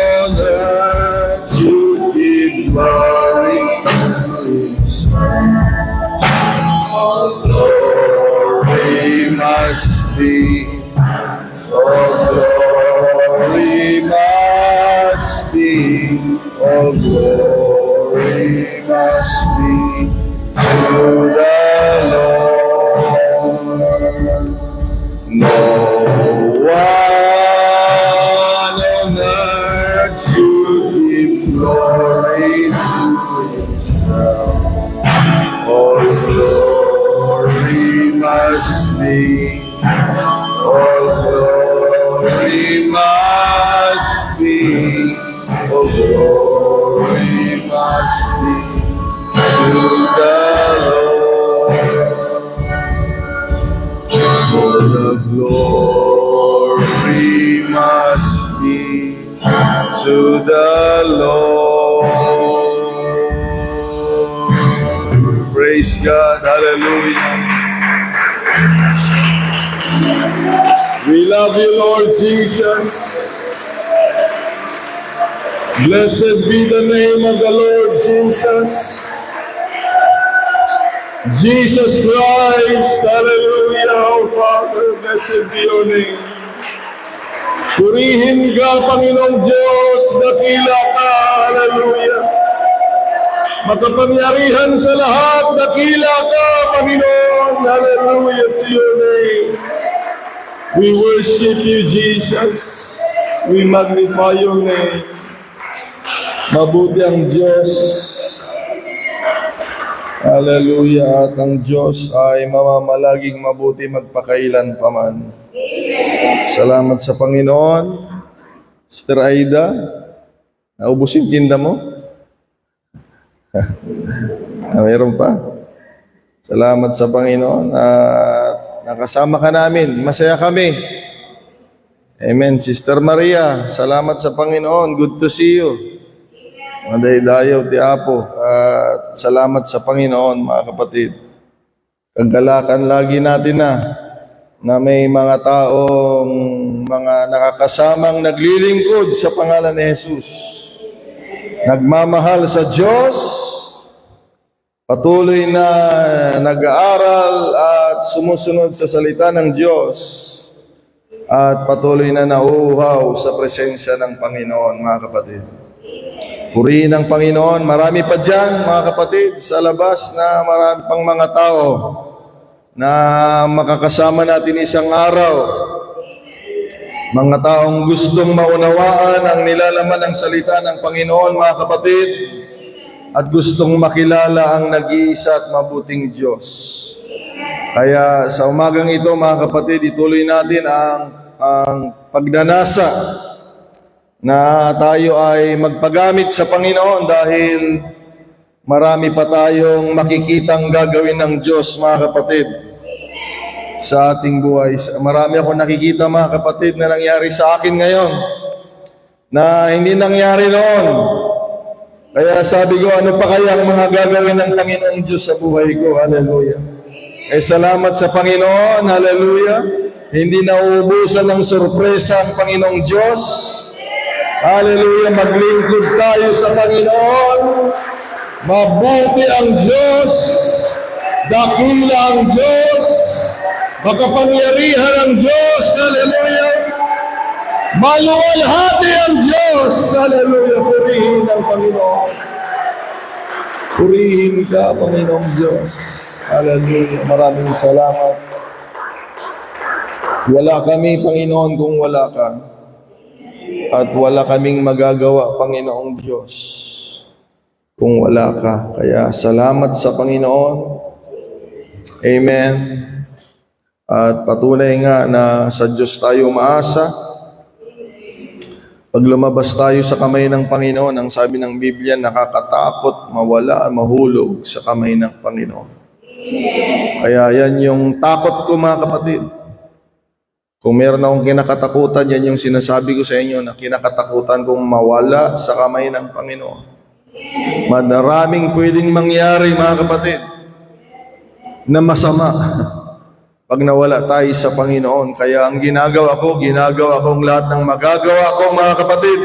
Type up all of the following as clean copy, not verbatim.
on earth you give glory to Himself. All glory must be, all glory must be, all glory must be to the Lord. No one on earth should give glory to Himself. All glory must be, all glory must be, all glory must be to the Lord. All the glory must be to the Lord. Praise God, hallelujah. We love you, Lord Jesus. Blessed be the name of the Lord Jesus. Jesus Christ, hallelujah, our Father, blessed be your name. Purihin ka, Panginoong Diyos, dakila ka, hallelujah. Makapangyarihan sa lahat, dakila ka, Panginoon, hallelujah to your name. We worship you, Jesus. We magnify your name. Mabuti ang Diyos. Hallelujah. At ang Diyos ay mamamalaging mabuti magpakailan paman. Salamat sa Panginoon. Sister Aida, naubos yung tinda mo? Mayroon pa. Salamat sa Panginoon at nakasama ka namin. Masaya kami. Amen. Sister Maria, salamat sa Panginoon. Good to see you. Madaydayaw ti Apo. At salamat sa Panginoon, mga kapatid. Kagalakan lagi natin na may mga taong mga nakakasamang naglilingkod sa pangalan ni Jesus. Nagmamahal sa Diyos, patuloy na nag-aaral at sumusunod sa salita ng Diyos, at patuloy na nauuhaw sa presensya ng Panginoon, mga kapatid. Purihin ang Panginoon. Marami pa dyan, mga kapatid, sa labas na marami pang mga tao na makakasama natin isang araw. Mga taong gustong maunawaan ang nilalaman ng salita ng Panginoon, mga kapatid, at gustong makilala ang nag-iisa at mabuting Diyos. Kaya sa umagang ito, mga kapatid, ituloy natin ang pagdanasa na tayo ay magpagamit sa Panginoon dahil marami pa tayong makikitang gagawin ng Diyos, mga kapatid, sa ating buhay. Marami ako nakikita, mga kapatid, na nangyari sa akin ngayon na hindi nangyari noon. Kaya sabi ko, ano pa kaya ang mga gagawin ng Panginoong Diyos sa buhay ko? Hallelujah. Salamat sa Panginoon. Hallelujah. Hindi nauubusan ng sorpresa ang Panginoong Diyos. Hallelujah. Maglingkod tayo sa Panginoon. Mabuti ang Diyos. Dakila ang Diyos. Makapangyarihan ang Diyos. Hallelujah. Maluwalhati ang Diyos. Hallelujah. Purihin ang Panginoon. Purihin ka, Panginoong Diyos. Hallelujah. Maraming salamat. Wala kami, Panginoon, kung wala ka. At wala kaming magagawa, Panginoong Diyos, kung wala ka. Kaya salamat sa Panginoon. Amen. At patunay nga na sa Diyos tayo umaasa. Pag lumabas tayo sa kamay ng Panginoon, ang sabi ng Biblia, nakakatakot, mawala, mahulog sa kamay ng Panginoon. Kaya yan yung takot ko, mga kapatid. Kung meron akong kinakatakutan, yan yung sinasabi ko sa inyo na kinakatakutan kong mawala sa kamay ng Panginoon. Maraming pwedeng mangyari, mga kapatid, na masama pag nawala tayo sa Panginoon. Kaya ang ginagawa kong lahat ng magagawa ko, mga kapatid,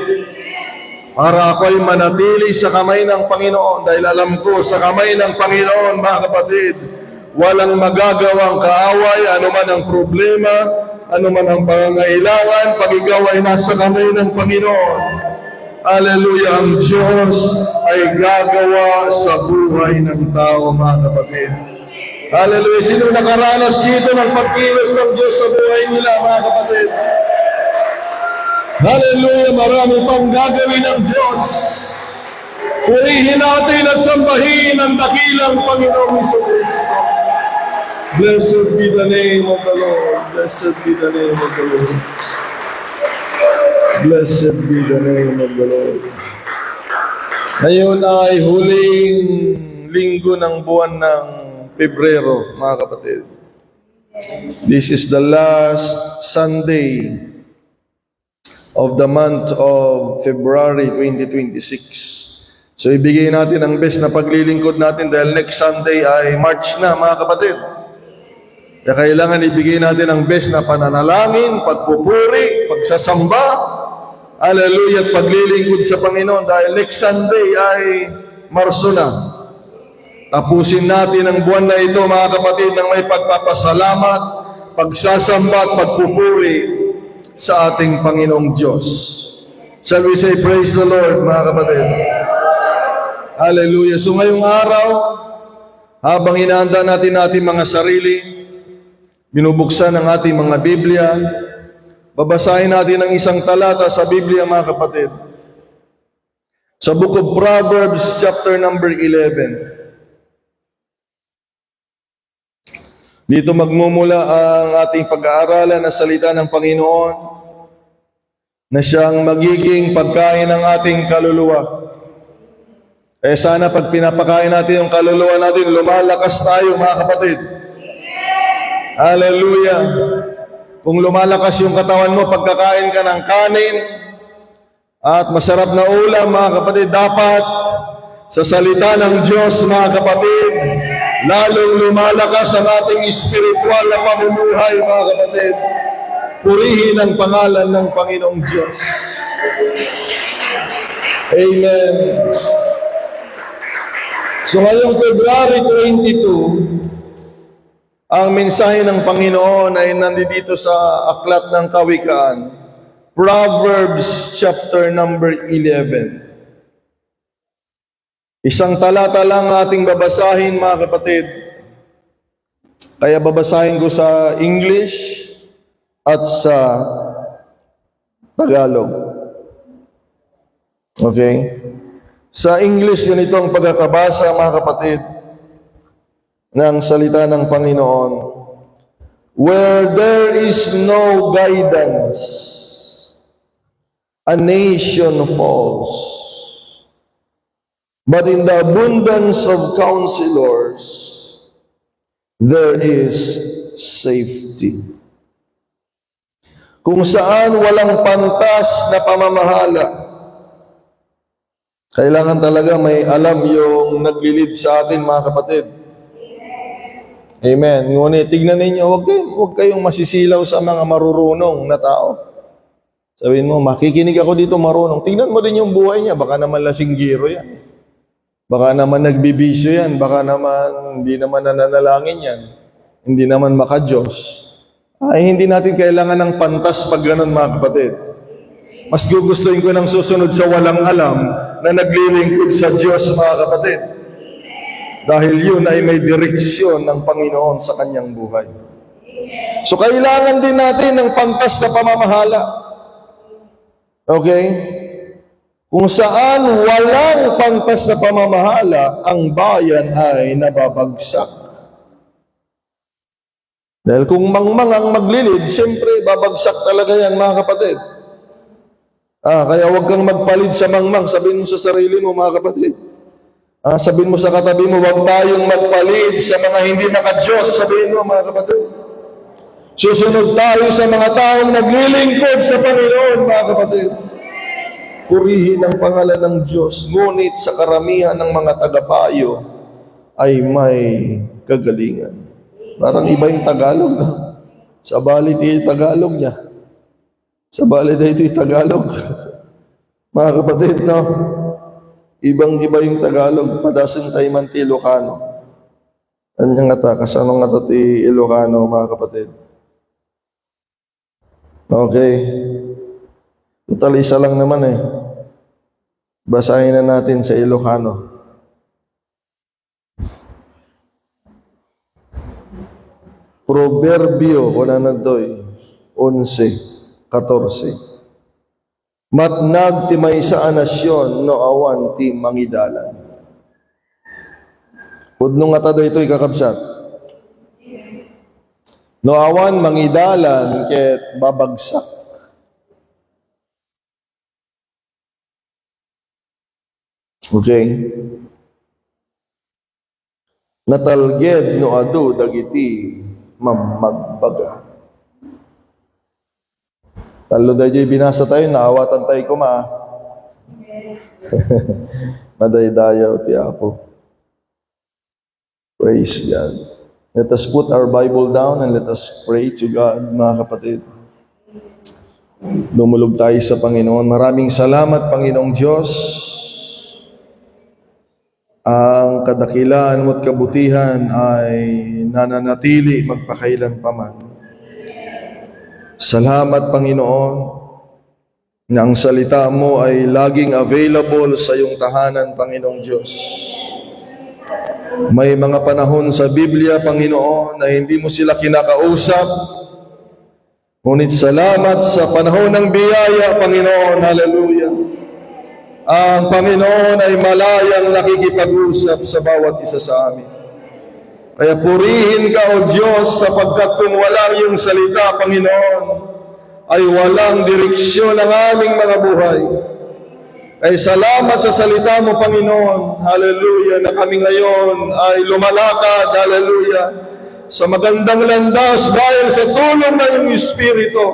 para ako'y manatili sa kamay ng Panginoon, dahil alam ko sa kamay ng Panginoon, mga kapatid, walang magagawang kaaway, anuman ang problema, anuman ang pangangailangan, pag ikaw ay nasa kamay ng Panginoon. Hallelujah, ang Diyos ay gagawa sa buhay ng tao, mga kapatid. Hallelujah, sino nakaranas dito ng pagkilos ng Diyos sa buhay nila, mga kapatid? Hallelujah, marami pang gagawin ng Diyos. Purihin natin at sambahin ang dakilang Panginoong Jesucristo. Blessed be the name of the Lord. Blessed be the name of the Lord. Blessed be the name of the Lord. Ngayon ay huling linggo ng buwan ng Pebrero, mga kapatid. This is the last Sunday of the month of February 2026. So ibigay natin ang best na paglilingkod natin dahil next Sunday ay March na, mga kapatid. Kaya kailangan ibigay natin ang best na pananalangin, pagpupuri, pagsasamba, hallelujah, at paglilingkod sa Panginoon dahil next Sunday ay Marso na. Tapusin natin ang buwan na ito, mga kapatid, ng may pagpapasalamat, pagsasamba at pagpupuri sa ating Panginoong Diyos. Shall we say praise the Lord, mga kapatid? Hallelujah. So ngayong araw, habang inaanda natin ating mga sarili, binubuksan ang ating mga Biblia, babasahin natin ang isang talata sa Biblia, mga kapatid. Sa Book of Proverbs, chapter number 11. Dito magmumula ang ating pag-aaralan na salita ng Panginoon na siyang magiging pagkain ng ating kaluluwa. Eh sana pag pinapakain natin yung kaluluwa natin, lumalakas tayo, mga kapatid. Hallelujah. Kung lumalakas yung katawan mo, pagkakain ka ng kanin at masarap na ulam, mga kapatid, dapat sa salita ng Diyos, mga kapatid, lalong lumalakas ang ating espiritual na pamumuhay, mga kapatid. Purihin ang pangalan ng Panginoong Diyos. Amen. So ngayong February 22, ang mensahe ng Panginoon ay nandito sa Aklat ng Kawikaan, Proverbs chapter number 11. Isang talata lang ating babasahin, mga kapatid. Kaya babasahin ko sa English at sa Tagalog. Okay? Sa English, ganito ang pagkakabasa, mga kapatid, ng salita ng Panginoon. Where there is no guidance, a nation falls. But in the abundance of counselors, there is safety. Kung saan walang pantas na pamamahala, kailangan talaga may alam yung naglilid sa atin, mga kapatid. Amen. Ngunit tignan ninyo, huwag kayong masisilaw sa mga marurunong na tao. Sabihin mo, makikinig ako dito marunong. Tignan mo din yung buhay niya, baka naman lasinggiro yan. Baka naman nagbibisyo yan, baka naman hindi naman nananalangin yan, hindi naman maka-Diyos. Ay, hindi natin kailangan ng pantas pag ganun, mga kapatid. Mas gugustuhin ko ng susunod sa walang alam na naglilingkod sa Diyos, mga kapatid. Dahil yun ay may direksyon ng Panginoon sa kanyang buhay. So kailangan din natin ng pantas na pamamahala. Okay? Kung saan walang pantas na pamamahala, ang bayan ay nababagsak. Dahil kung mangmang ang maglilid, siyempre babagsak talaga yan, mga kapatid. Kaya huwag kang magpalid sa mangmang. Sabihin mo sa sarili mo, mga kapatid. Sabihin mo sa katabi mo, huwag tayong magpalid sa mga hindi naka-Diyos. Sabihin mo, mga kapatid. Susunod tayo sa mga taong naglilingkod sa Panginoon, mga kapatid. Purihin ang pangalan ng Diyos, ngunit sa karamihan ng mga tagapayo ay may kagalingan. Parang iba yung Tagalog, no? Sa balit yung Tagalog niya. Sa balit ito yung Tagalog. Mga kapatid, no? Ibang-iba yung Tagalog, padasan tayo man ti Ilocano. Anya nga ta, kasano nga ta ti Ilocano, mga kapatid. Okay. Total, isa lang naman eh. Basahin na natin sa Ilocano. Proverbio, wala na doy, 11:14. Matnag ti maysa a nasyon no awan ti mangidalan. Pudno nga ta do ito ikakabsat. No awan mangidalan ket babagsak. Okay. Natalged no adu dagiti mamagbaga. Talo dahi binasa tayo, naawatan tayo kuma. Madaydayaw ti Apo. Praise God. Let us put our Bible down and let us pray to God, mga kapatid. Dumulog tayo sa Panginoon. Maraming salamat, Panginoong Diyos. Ang kadakilaan mo't kabutihan ay nananatili magpakailan paman. Salamat, Panginoon, na ang salita mo ay laging available sa iyong tahanan, Panginoong Diyos. May mga panahon sa Biblia, Panginoon, na hindi mo sila kinakausap. Ngunit salamat sa panahon ng biyaya, Panginoon. Hallelujah. Ang Panginoon ay malayang nakikipag-usap sa bawat isa sa amin. Kaya purihin ka, O Diyos, sapagkat kung walang iyong salita, Panginoon, ay walang direksyon ang aming mga buhay. Ay salamat sa salita mo, Panginoon. Hallelujah, na kami ngayon ay lumalakad, hallelujah, sa magandang landas dahil sa tulong ng iyong Espiritu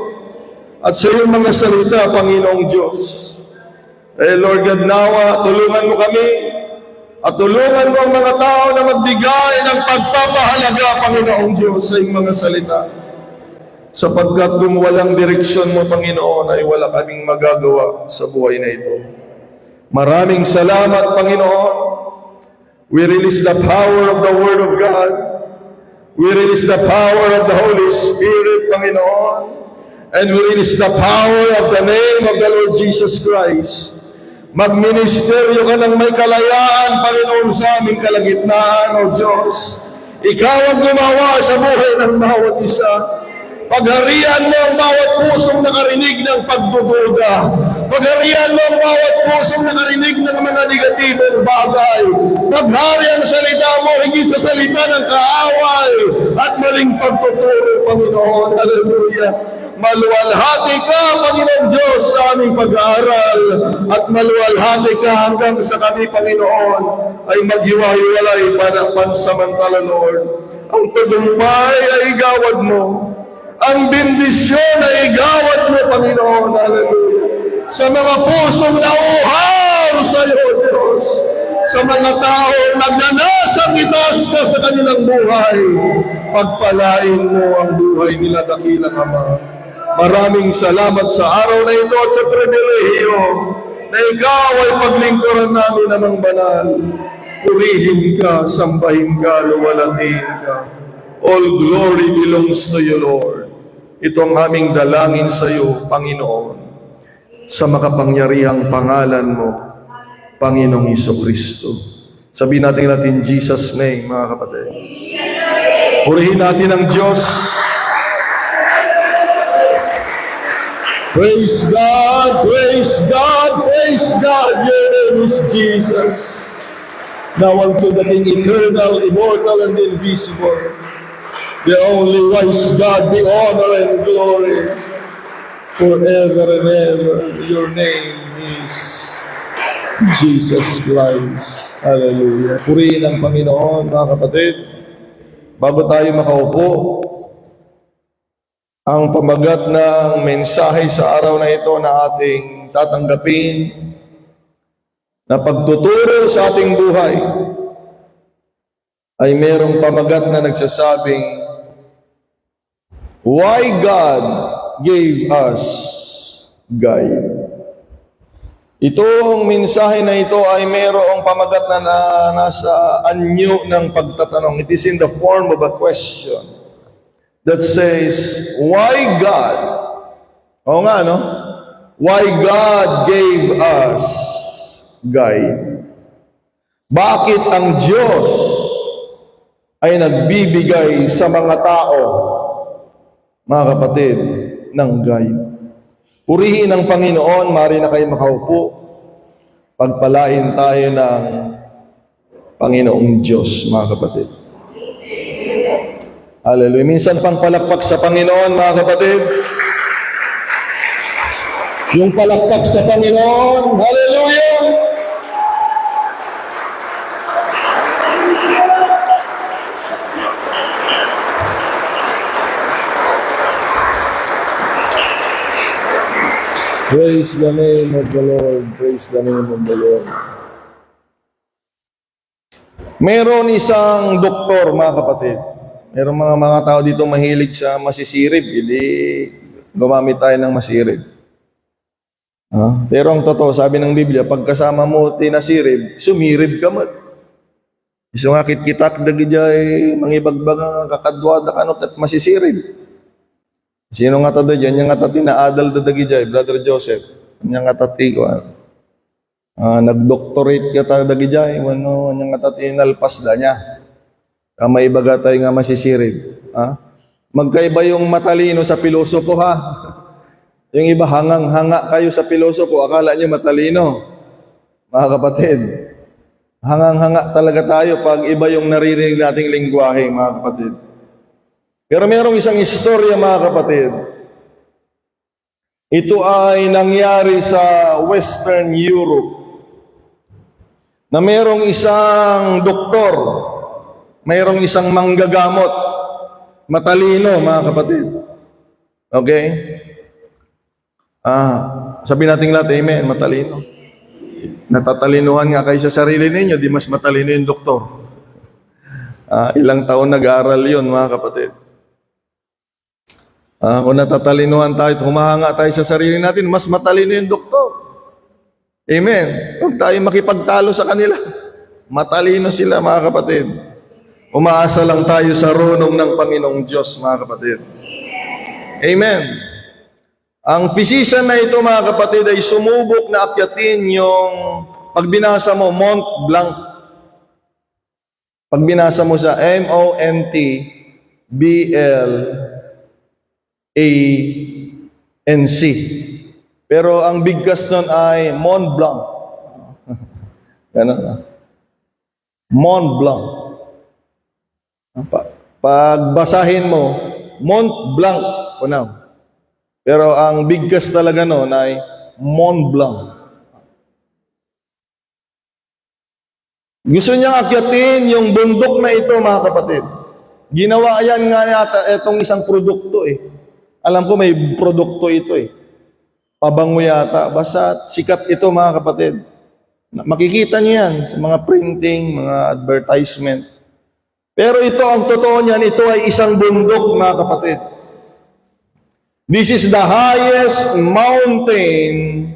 at sa iyong mga salita, Panginoong Diyos. Lord God, nawa, tulungan mo kami at tulungan mo ang mga tao na magbigay ng pagpapahalaga, Panginoong Diyos, sa iyong mga salita. Sapagkat kung walang direksyon mo, Panginoon, ay wala kaming magagawa sa buhay na ito. Maraming salamat, Panginoon. We release the power of the Word of God. We release the power of the Holy Spirit, Panginoon. And we release the power of the name of the Lord Jesus Christ. Magministeryo ka ng may kalayaan, Panginoon, sa aming kalagitnaan, O Diyos. Ikaw ang gumawa sa buhay ng bawat isa. Pagharian mo ang bawat pusong nakarinig ng pagdududa. Pagharian mo ang bawat pusong nakarinig ng mga negatibong bagay. Paghari ang salita mo, higit sa salita ng kaaway at maling pagtuturo, Panginoon. Hallelujah. Maluwalhati ka, Panginoon Diyos, sa aming pag-aaral at maluwalhati ka hanggang sa kami, Panginoon, ay maghiwa-hiwalay pansamantala, Lord. Ang tagumpay ay igawad mo. Ang bendisyon ay igawad mo, Panginoon. Hallelujah. Sa mga pusong nauhaw sa iyo, Diyos. Sa mga taong nagnanasang itaas ka sa kanilang buhay. Pagpalain mo ang buhay nila, dakilang Ama. Maraming salamat sa araw na ito at sa pribilehiyo na ikaw ay paglingkuran namin namang banal. Purihin ka, sambahin ka, luwalatin ka. All glory belongs to you, Lord. Ito ang aming dalangin sa iyo, Panginoon, sa makapangyarihang pangalan mo, Panginoong Jesucristo. Sabihin natin Jesus' name, mga kapatid. Purihin natin ang Diyos. Praise God, praise God, praise God. Your name is Jesus. Now unto the King, eternal, immortal, and invisible, the only wise God, the honor and glory forever and ever. Your name is Jesus Christ. Hallelujah. Purihin ang Panginoon, mga kapatid. Bago tayo makaupo, ang pamagat ng mensahe sa araw na ito na ating tatanggapin na pagtuturo sa ating buhay ay merong pamagat na nagsasabing, why God gave us guide. Itong mensahe na ito ay mayroong pamagat na nasa anyo ng pagtatanong. It is in the form of a question that says, why God? Oo nga, no? Why God gave us guide? Bakit ang Diyos ay nagbibigay sa mga tao, mga kapatid, ng guide? Purihin ang Panginoon, maaari na kayo makaupo. Pagpalain tayo ng Panginoong Diyos, mga kapatid. Hallelujah. Minsan pang palakpak sa Panginoon, mga kapatid. Yung palakpak sa Panginoon, hallelujah! Praise the name of the Lord. Praise the name of the Lord. Meron isang doktor, mga kapatid. Meron mga tao dito mahilig sa masisirib. Hindi gumamit tayo ng masirib. Pero ang totoo, sabi ng Biblia, pagkasama mo tinasirib, sumirib ka mo. Iso nga kitkitak dagijay, mangibagbag kakadwada kanot at masisirib. Sino nga tado dyan? Yung nga tati naadal dadagijay, Brother Joseph. Yung nga tati ko, nag-doctorate ka dadagijay, yung nga tati nalpas da niya. May ibaga tayo nga masisirib. Magkaiba yung matalino sa pilosopo, ha? Yung iba, hangang-hanga kayo sa pilosopo, akala nyo matalino. Mga kapatid, hangang-hanga talaga tayo pag iba yung naririnig nating lingwahe, mga kapatid. Pero merong isang istorya, mga kapatid. Ito ay nangyari sa Western Europe na merong isang doktor, merong isang manggagamot, matalino, mga kapatid. Okay? Sabi natin lahat, amen, matalino. Natatalinuhan nga kayo sa sarili ninyo, di mas matalino yung doktor. Ilang taon nag-aaral yun, mga kapatid. Kung natatalinuhan tayo at humahanga tayo sa sarili natin, mas matalino yung doktor. Amen. Huwag tayo makipagtalo sa kanila. Matalino sila, mga kapatid. Umaasa lang tayo sa runong ng Panginoong Diyos, mga kapatid. Amen. Ang physician na ito, mga kapatid, ay sumubok na akyatin yung pag binasa mo, Mont Blanc. Pag binasa mo sa M-O-N-T-B-L-A-N-C. Pero ang bigkas nun ay Mont Blanc. Ganun. Mont Blanc. Pag basahin mo, Mont Blanc. Unaw. Pero ang bigkas talaga noon ay Mont Blanc. Gusto niyang akyatin yung bundok na ito, mga kapatid. Ginawa yan nga yata itong isang produkto eh. Alam ko may produkto ito eh. Pabango yata. Basta sikat ito, mga kapatid. Makikita niyo yan sa mga printing, mga advertisement. Pero ito, ang totoo niyan, ito ay isang bundok, mga kapatid. This is the highest mountain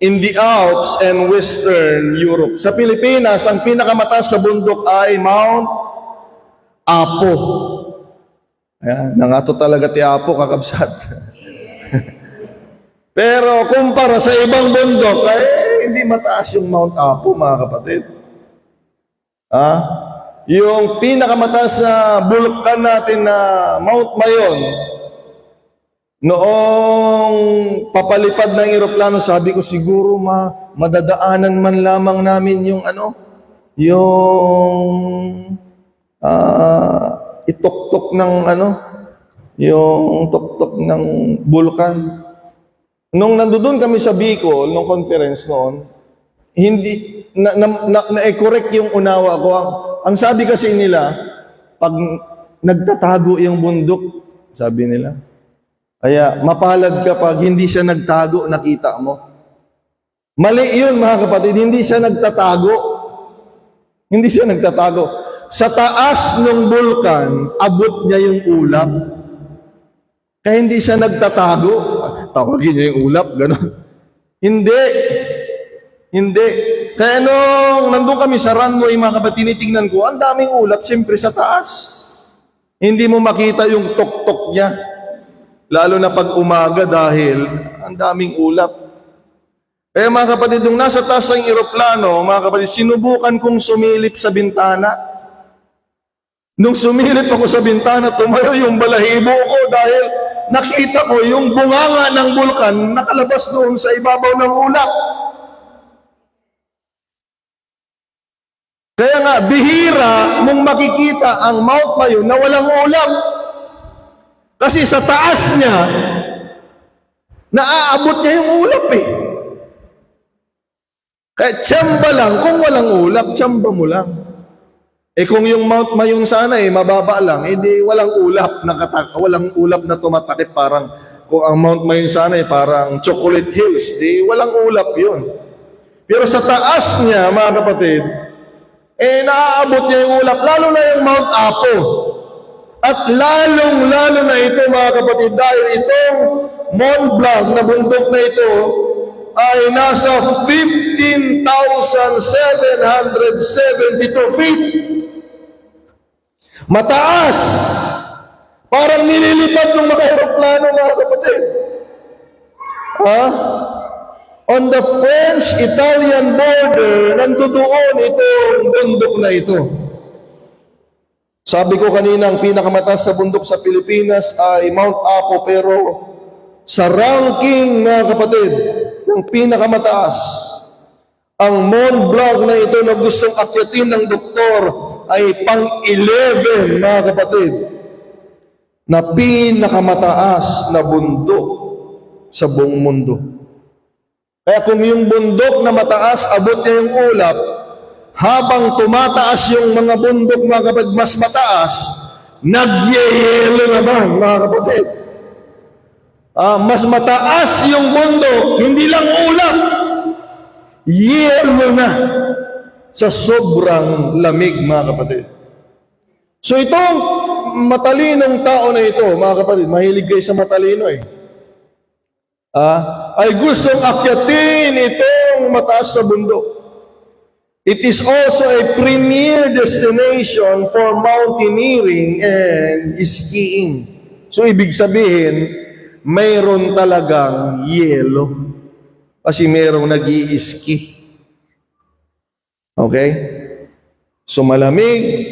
in the Alps and Western Europe. Sa Pilipinas, ang pinakamataas sa bundok ay Mount Apo. Ayan, nangato talaga ti Apo, kakabsat. Pero kumpara sa ibang bundok, ay hindi mataas yung Mount Apo, mga kapatid. Yung pinakamataas na bulkan natin na Mount Mayon, noong papalipad ng eroplano, sabi ko siguro madadaanan man lamang namin yung ituktok ng yung tuktok ng bulkan. Nung nandoon kami sa Bicol, nung conference noon, hindi na-correct yung unawa ko. Ang sabi kasi nila, pag nagtatago yung bundok, sabi nila, kaya mapalad ka pag hindi siya nagtago, nakita mo. Mali yun, mga kapatid, hindi siya nagtatago. Hindi siya nagtatago. Sa taas ng bulkan, abot niya yung ulap. Kaya hindi siya nagtatago. Tawagin niya yung ulap, gano'n. Hindi. Hindi. Kaya nung nandun kami sa runway, mga kapatid, tinitingnan ko, ang daming ulap, siyempre sa taas. Hindi mo makita yung tok-tok niya. Lalo na pag umaga dahil ang daming ulap. Kaya mga kapatid, nung nasa taas ng eroplano, mga kapatid, sinubukan kong sumilip sa bintana. Nung sumilip ako sa bintana, tumayo yung balahibo ko dahil nakita ko yung bunganga ng bulkan nakalabas doon sa ibabaw ng ulap. Kaya nga, bihira mong makikita ang Mount Mayon na walang ulap. Kasi sa taas niya, naaabot niya yung ulap eh. Kaya tsamba lang, kung walang ulap, tsamba mo lang. Eh kung yung Mount Mayon sana mababa lang, di walang ulap, walang ulap na tumatakip parang, kung ang Mount Mayon sana parang Chocolate Hills, di walang ulap yun. Pero sa taas niya, mga kapatid, naaabot niya yung ulap, lalo na yung Mount Apo. At lalong-lalo na ito, mga kapatid, dahil itong Mont Blanc na bundok na ito ay nasa 15,772 feet. Mataas. Parang nililipad ng mga aeroplano, mga kapatid. On the French-Italian border, nandoon itong bundok na ito. Sabi ko kanina, ang pinakamataas sa bundok sa Pilipinas ay Mount Apo, pero sa ranking, mga kapatid, ng pinakamataas, ang Mont Blanc na ito na gustong akyatin ng doktor ay pang-11, mga kapatid, na pinakamataas na bundok sa buong mundo. Kaya kung yung bundok na mataas, abot niya yung ulap, habang tumataas yung mga bundok, mga kapatid, mas mataas, nagyeyelo naman, mga kapatid. Mas mataas yung bundok, hindi lang ulap, yelo na sa sobrang lamig, mga kapatid. So itong matalinong tao na ito, mga kapatid, mahilig kayo sa matalino ay gustong akyatin itong mataas sa bundok. It is also a premier destination for mountaineering and skiing. So ibig sabihin, mayroon talagang yelo. Kasi mayroong nag-i-ski. Okay? So malamig,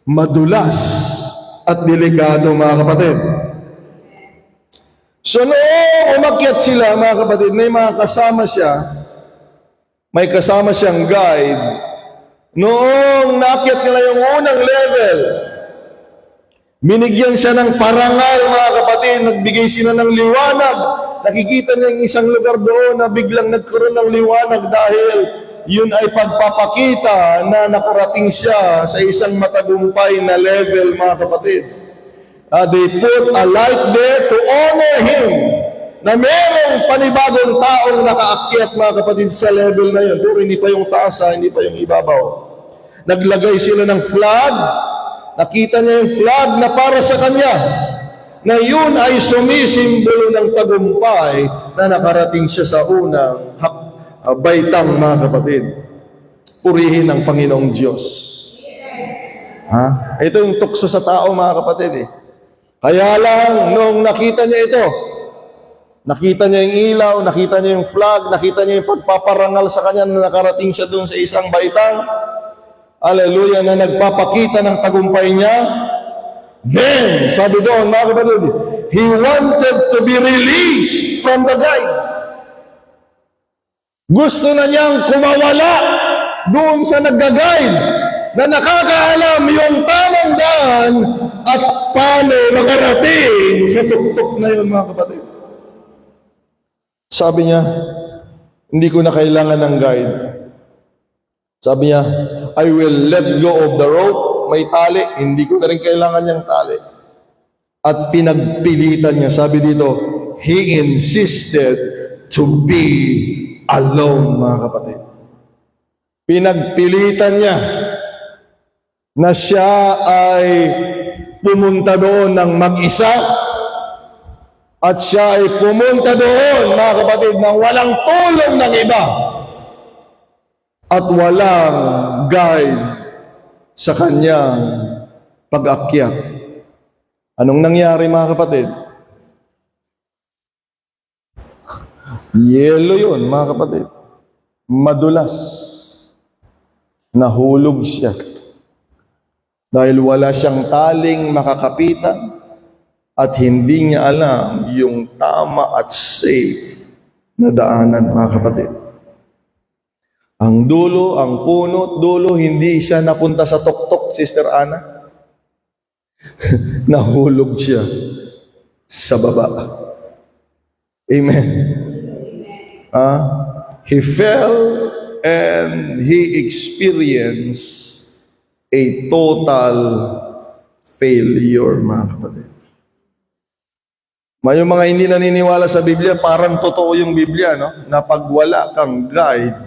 madulas, at delikado, mga kapatid. So noong umakyat sila, mga kapatid, may kasama siyang guide. Noong naakyat nila yung unang level, binigyan siya ng parangal, mga kapatid, nagbigay sila ng liwanag. Nakikita niya yung isang lugar doon na biglang nagkaroon ng liwanag dahil yun ay pagpapakita na nakarating siya sa isang matagumpay na level, mga kapatid. They put a light there to honor him, na merong panibagong taong nakaakyat, mga kapatid, sa level na yun. Pero hindi pa yung taas, hindi pa yung ibabaw. Naglagay sila ng flag, nakita niya yung flag na para sa kanya, na yun ay sumisimbolo ng tagumpay na nakarating siya sa unang baitang, mga kapatid. Purihin ang Panginoong Diyos. Ito yung tukso sa tao, mga kapatid. Kaya lang, nung nakita niya ito, nakita niya yung ilaw, nakita niya yung flag, nakita niya yung pagpaparangal sa kanya na nakarating siya doon sa isang baitang, hallelujah, na nagpapakita ng tagumpay niya. Then, sabi doon, mga kapatid, he wanted to be released from the guide. Gusto na niyang kumawala doon sa nagga-guide na nakakaalam yung tamang daan at paano makarating sa tuktok na yun, mga kapatid. Sabi niya, hindi ko na kailangan ng guide. Sabi niya, I will let go of the rope. May tali, hindi ko na rin kailangan niyang tali. At pinagpilitan niya, sabi dito, he insisted to be alone, mga kapatid. Pinagpilitan niya na siya ay pumunta doon ng mag-isa, at siya ay pumunta doon, mga kapatid, nang walang tulong ng iba. at walang guide sa kanyang pag-akyat. Anong nangyari mga kapatid? Yelo yun mga kapatid. Madulas. Nahulog siya. Dahil wala siyang taling makakapitan at hindi niya alam yung tama at safe na daanan mga kapatid. Ang dulo, ang punot dulo, hindi siya napunta sa tuktok, Sister Ana. Nahulog siya sa baba. Amen. He fell and he experienced a total failure, mga kapatid. May mga hindi naniniwala sa Biblia, parang totoo yung Biblia, no? Na pag wala kang guide,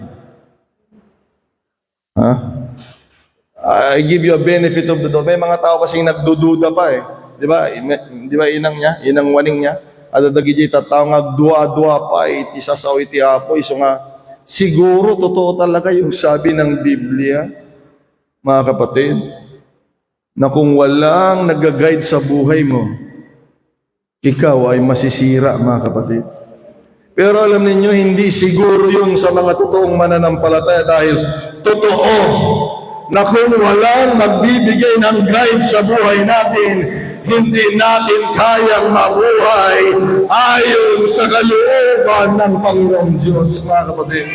I give you a benefit of the doubt. May mga tao kasing nagdududa pa eh. Di ba? Di ba inang niya? Inang waning niya? Adadagi di tatao nga dua-dua pa, iti sasaw iti apo. So nga, siguro totoo talaga yung sabi ng Biblia, mga kapatid, na kung walang nag-guide sa buhay mo, ikaw ay masisira, mga kapatid. Pero alam ninyo, hindi siguro yun sa mga totoong mananampalataya dahil totoo na kung walang magbibigay ng guide sa buhay natin, hindi natin kayang mabuhay ayon sa kalooban ng Panginoong Diyos, mga kapatid.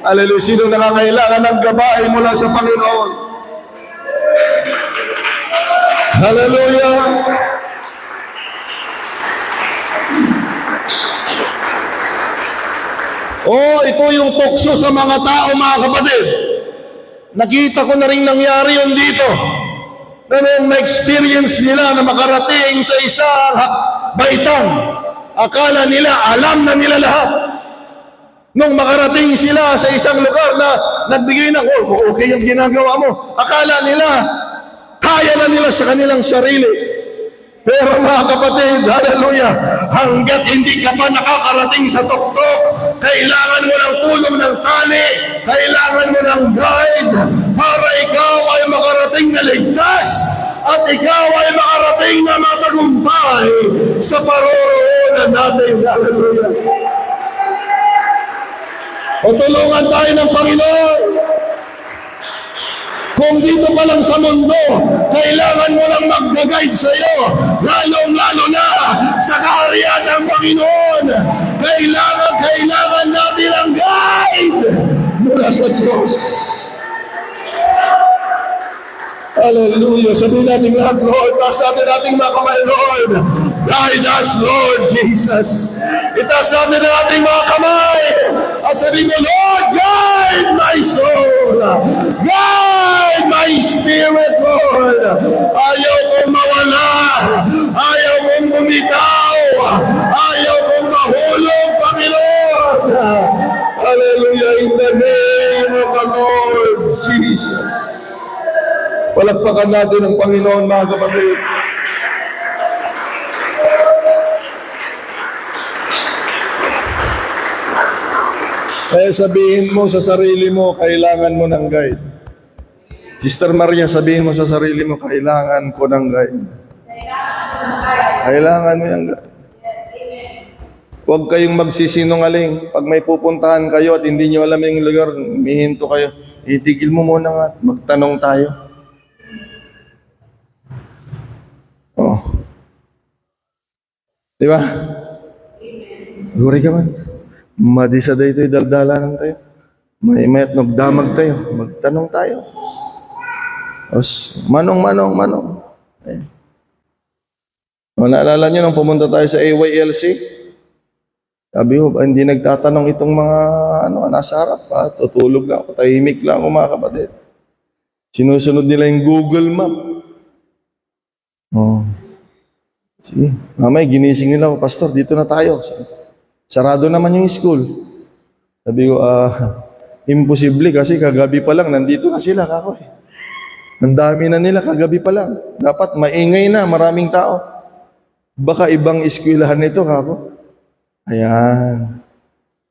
Hallelujah. Sino nangangailangan ng gabay mula sa Panginoon? Hallelujah. Oh, ito yung tukso sa mga tao, mga kapatid. Nakita ko na rin nangyari yun dito. Na nung na-experience nila na makarating sa isang baitan, akala nila, alam na nila lahat. Nung makarating sila sa isang lugar na nagbigay ng, okay yung ginagawa mo, akala nila, kaya na nila sa kanilang sarili. Pero mga kapatid, hallelujah, hanggat hindi ka pa nakakarating sa tuktok, kailangan mo ng tulong ng tali, kailangan mo ng guide, para ikaw ay makarating na ligtas, at ikaw ay makarating na matagumpay sa paroroonan natin. Hallelujah. O tulungan tayo ng Panginoon. Kung dito pa lang sa mundo, kailangan mo lang mag-guide sa iyo, lalong-lalo na sa kaharian ng Panginoon. Kailangan natin ang guide mula sa Diyos. Hallelujah. Sabihin natin lahat, Lord. Taas natin mga kamay, Lord. Guide us, Lord Jesus. Itaas natin mga kamay. At sabihin mo, Lord, guide my soul. Guide my spirit, Lord. Ayaw kong mawala. Ayaw kong bumitaw. Ayaw kong mahulog, Panginoon. Hallelujah. In the name of the Lord Jesus. Palakpakan natin ang Panginoon, mga kapatid. Kaya sabihin mo sa sarili mo, kailangan mo ng guide. Sister Maria, sabihin mo sa sarili mo, kailangan ko ng guide. Kailangan mo yung guide. Huwag kayong magsisinungaling. Pag may pupuntahan kayo at hindi nyo alam yung lugar, mihinto kayo. Itigil mo muna nga at magtanong tayo. Oh. Di ba? Guri ka man. Madisa da ito'y daldalanan tayo. May nagdamag tayo. Magtanong tayo. Os, manong. Ayan. O, naalala nyo nung pumunta tayo sa AYLC? Sabi ko, hindi nagtatanong itong mga nasa harap. Tutulog lang ako, tahimik lang ako, mga kapatid. Sinusunod nila yung Google Map. Oh. Sige, mamay ginising nila ako, Pastor, dito na tayo. Sarado naman yung school. Sabi ko, imposible kasi kagabi pa lang, nandito na sila, kako eh. Ang dami na nila, kagabi pa lang. Dapat maingay na, maraming tao. Baka ibang eskwelahan nito, kako. Ayan.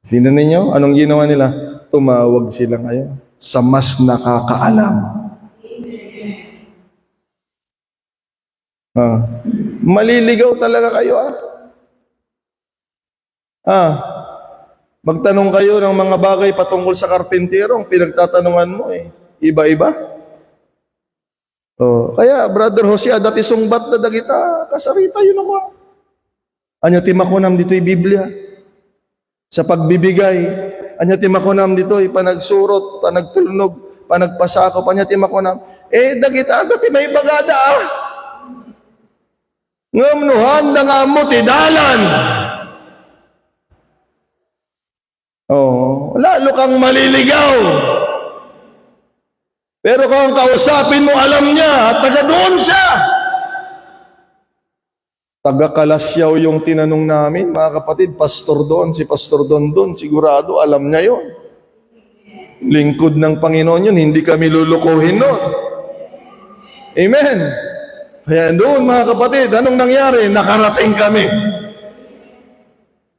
Tingnan ninyo, anong ginawa nila? tumawag sila ngayon sa mas nakakaalam. Maliligaw talaga kayo, magtanong kayo ng mga bagay patungkol sa karpintero, ang pinagtatanungan mo iba-iba. Kaya, Brother Jose, dati sungbat na dagita, kasarita yun ako. Anya timakunam dito'y Biblia. Sa pagbibigay, anya timakunam dito'y panagsurot, panagtulnog, panagpasako, anya timakunam. Dagita, dati may bagada, ngamnuhan na nga mo, tidalan. Lalo kang maliligaw. Pero kung kausapin mo, alam niya, taga doon siya. Taga Kalasyaw yung tinanong namin, mga kapatid, pastor doon, si pastor doon, sigurado, alam niya yon. Lingkod ng Panginoon yun, hindi kami lulukuhin nun. Amen. Kaya doon, mga kapatid, anong nangyari? Nakarating kami.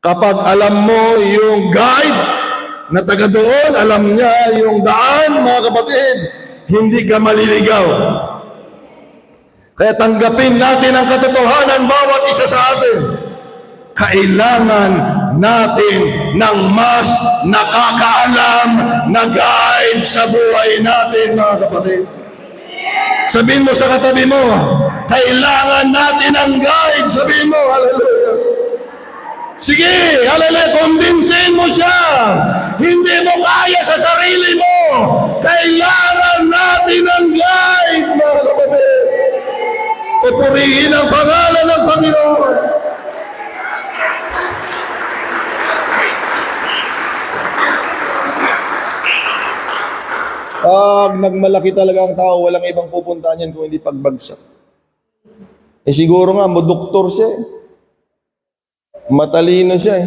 Kapag alam mo yung guide na taga doon, alam niya yung daan, mga kapatid, hindi ka maliligaw. Kaya tanggapin natin ang katotohanan bawat isa sa atin. Kailangan natin ng mas nakakaalam na guide sa buhay natin, mga kapatid. Sabihin mo sa katabi mo, kailangan natin ang guide. Sabihin mo, hallelujah. Sige, hallelujah, kumbinsin mo siya. Hindi mo kaya sa sarili mo. Kailangan natin ang guide, mga kapatid. Pupurihin ang pangalan ng Panginoon. Pag nagmalaki talaga ang tao, walang ibang pupuntahan yan kung hindi pagbagsak. Siguro nga, doktor siya matalino siya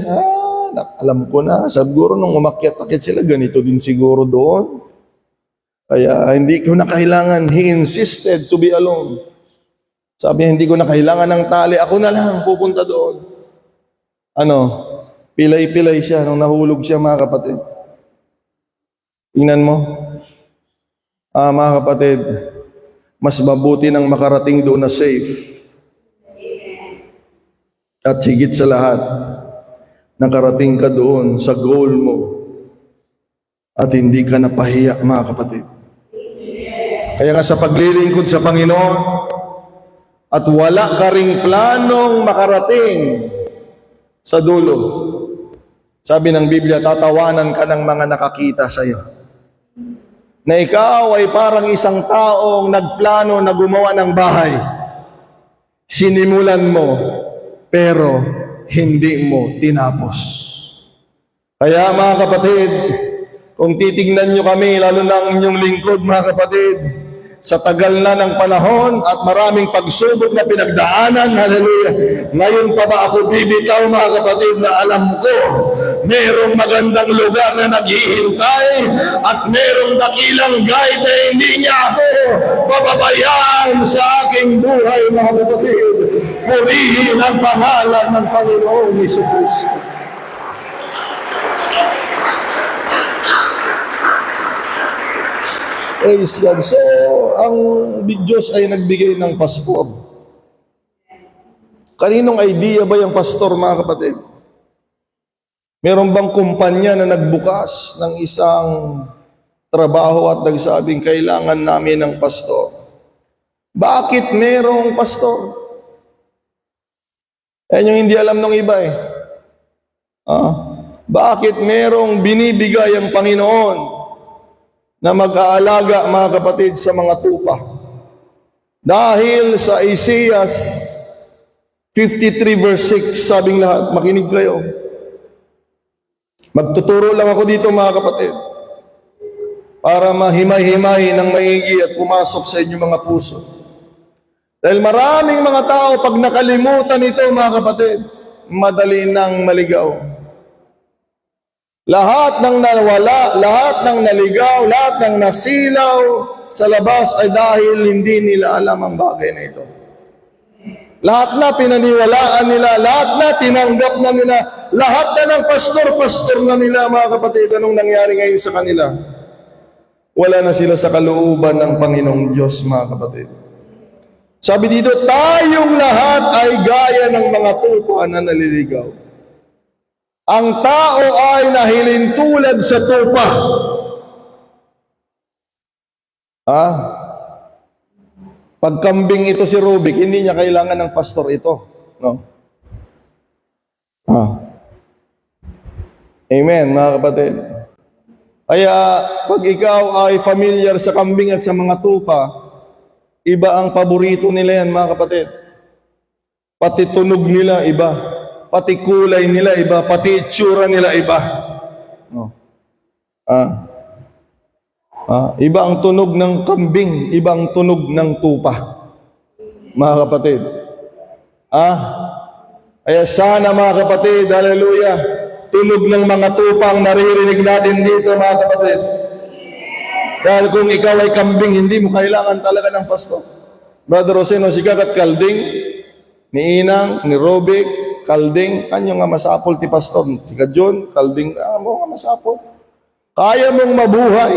alam ko na, siguro nung umakyat-akyat sila, ganito din siguro doon. Kaya hindi ko na kailangan, he insisted to be alone. Sabi, hindi ko na kailangan ng tali, ako na lang pupunta doon. Pilay-pilay siya nung nahulog siya, mga kapatid. Tingnan mo. Mga kapatid, mas mabuti nang makarating doon na safe. At higit sa lahat, nakarating ka doon sa goal mo at hindi ka napahiya, mga kapatid. Kaya nga sa paglilingkod sa Panginoon at wala ka ring planong makarating sa dulo, sabi ng Biblia, tatawanan ka ng mga nakakita sa iyo. Na ikaw ay parang isang taong nagplano na gumawa ng bahay. Sinimulan mo, pero hindi mo tinapos. Kaya, mga kapatid, kung titignan nyo kami, lalo na ang inyong lingkod, mga kapatid, sa tagal na ng panahon at maraming pagsubok na pinagdaanan, hallelujah, ngayon pa ba ako bibitaw, mga kapatid, na alam ko merong magandang lugar na naghihintay at merong dakilang guide na hindi niya ako pababayaan sa aking buhay, mga kapatid. Purihin ang pangalan ng Panginoong Hesus. Praise God. So, ang Diyos ay nagbigay ng pastor. Kaninong idea ba yung pastor, mga kapatid? Meron bang kumpanya na nagbukas ng isang trabaho at nagsabing, kailangan namin ng pastor? Bakit merong pastor? Yan yung hindi alam ng iba Bakit merong binibigay ang Panginoon na mag-aalaga, mga kapatid, sa mga tupa? Dahil sa Isaiah 53 verse 6, sabing lahat, makinig kayo. Magtuturo lang ako dito, mga kapatid, para mahimay-himay ng maigi at pumasok sa inyong mga puso. Dahil maraming mga tao, pag nakalimutan ito, mga kapatid, madali nang maligaw. Lahat ng nawala, lahat ng naligaw, lahat ng nasilaw sa labas ay dahil hindi nila alam ang bagay na ito. Lahat na pinaniwalaan nila, lahat na tinanggap na nila, Lahat na ng pastor na nila, mga kapatid, anong nangyari ngayon sa kanila? Wala na sila sa kalooban ng Panginoong Diyos, mga kapatid. Sabi dito, tayong lahat ay gaya ng mga tupa na naliligaw. Ang tao ay nahilintulad sa tupa. Pagkambing ito si Rubik, hindi niya kailangan ng pastor ito. No? Amen, mga kapatid. Kaya, pag ikaw ay familiar sa kambing at sa mga tupa, iba ang paborito nila yan, mga kapatid. Pati tunog nila, iba. Pati kulay nila, iba. Pati itsura nila, iba. No. Iba ang tunog ng kambing, iba ang tunog ng tupa. Mga kapatid. Kaya sana, mga kapatid, hallelujah, tunog ng mga tupa ang naririnig natin dito, mga kapatid. Dahil kung ikaw ay kambing, hindi mo kailangan talaga ng pastor. Brother Roseno, si Kakat Kalding, ni Inang, ni Robik, Kalding, kanyo nga masapol ti pastor. Si Kajon, Kalding, mo nga masapol. Kaya mong mabuhay.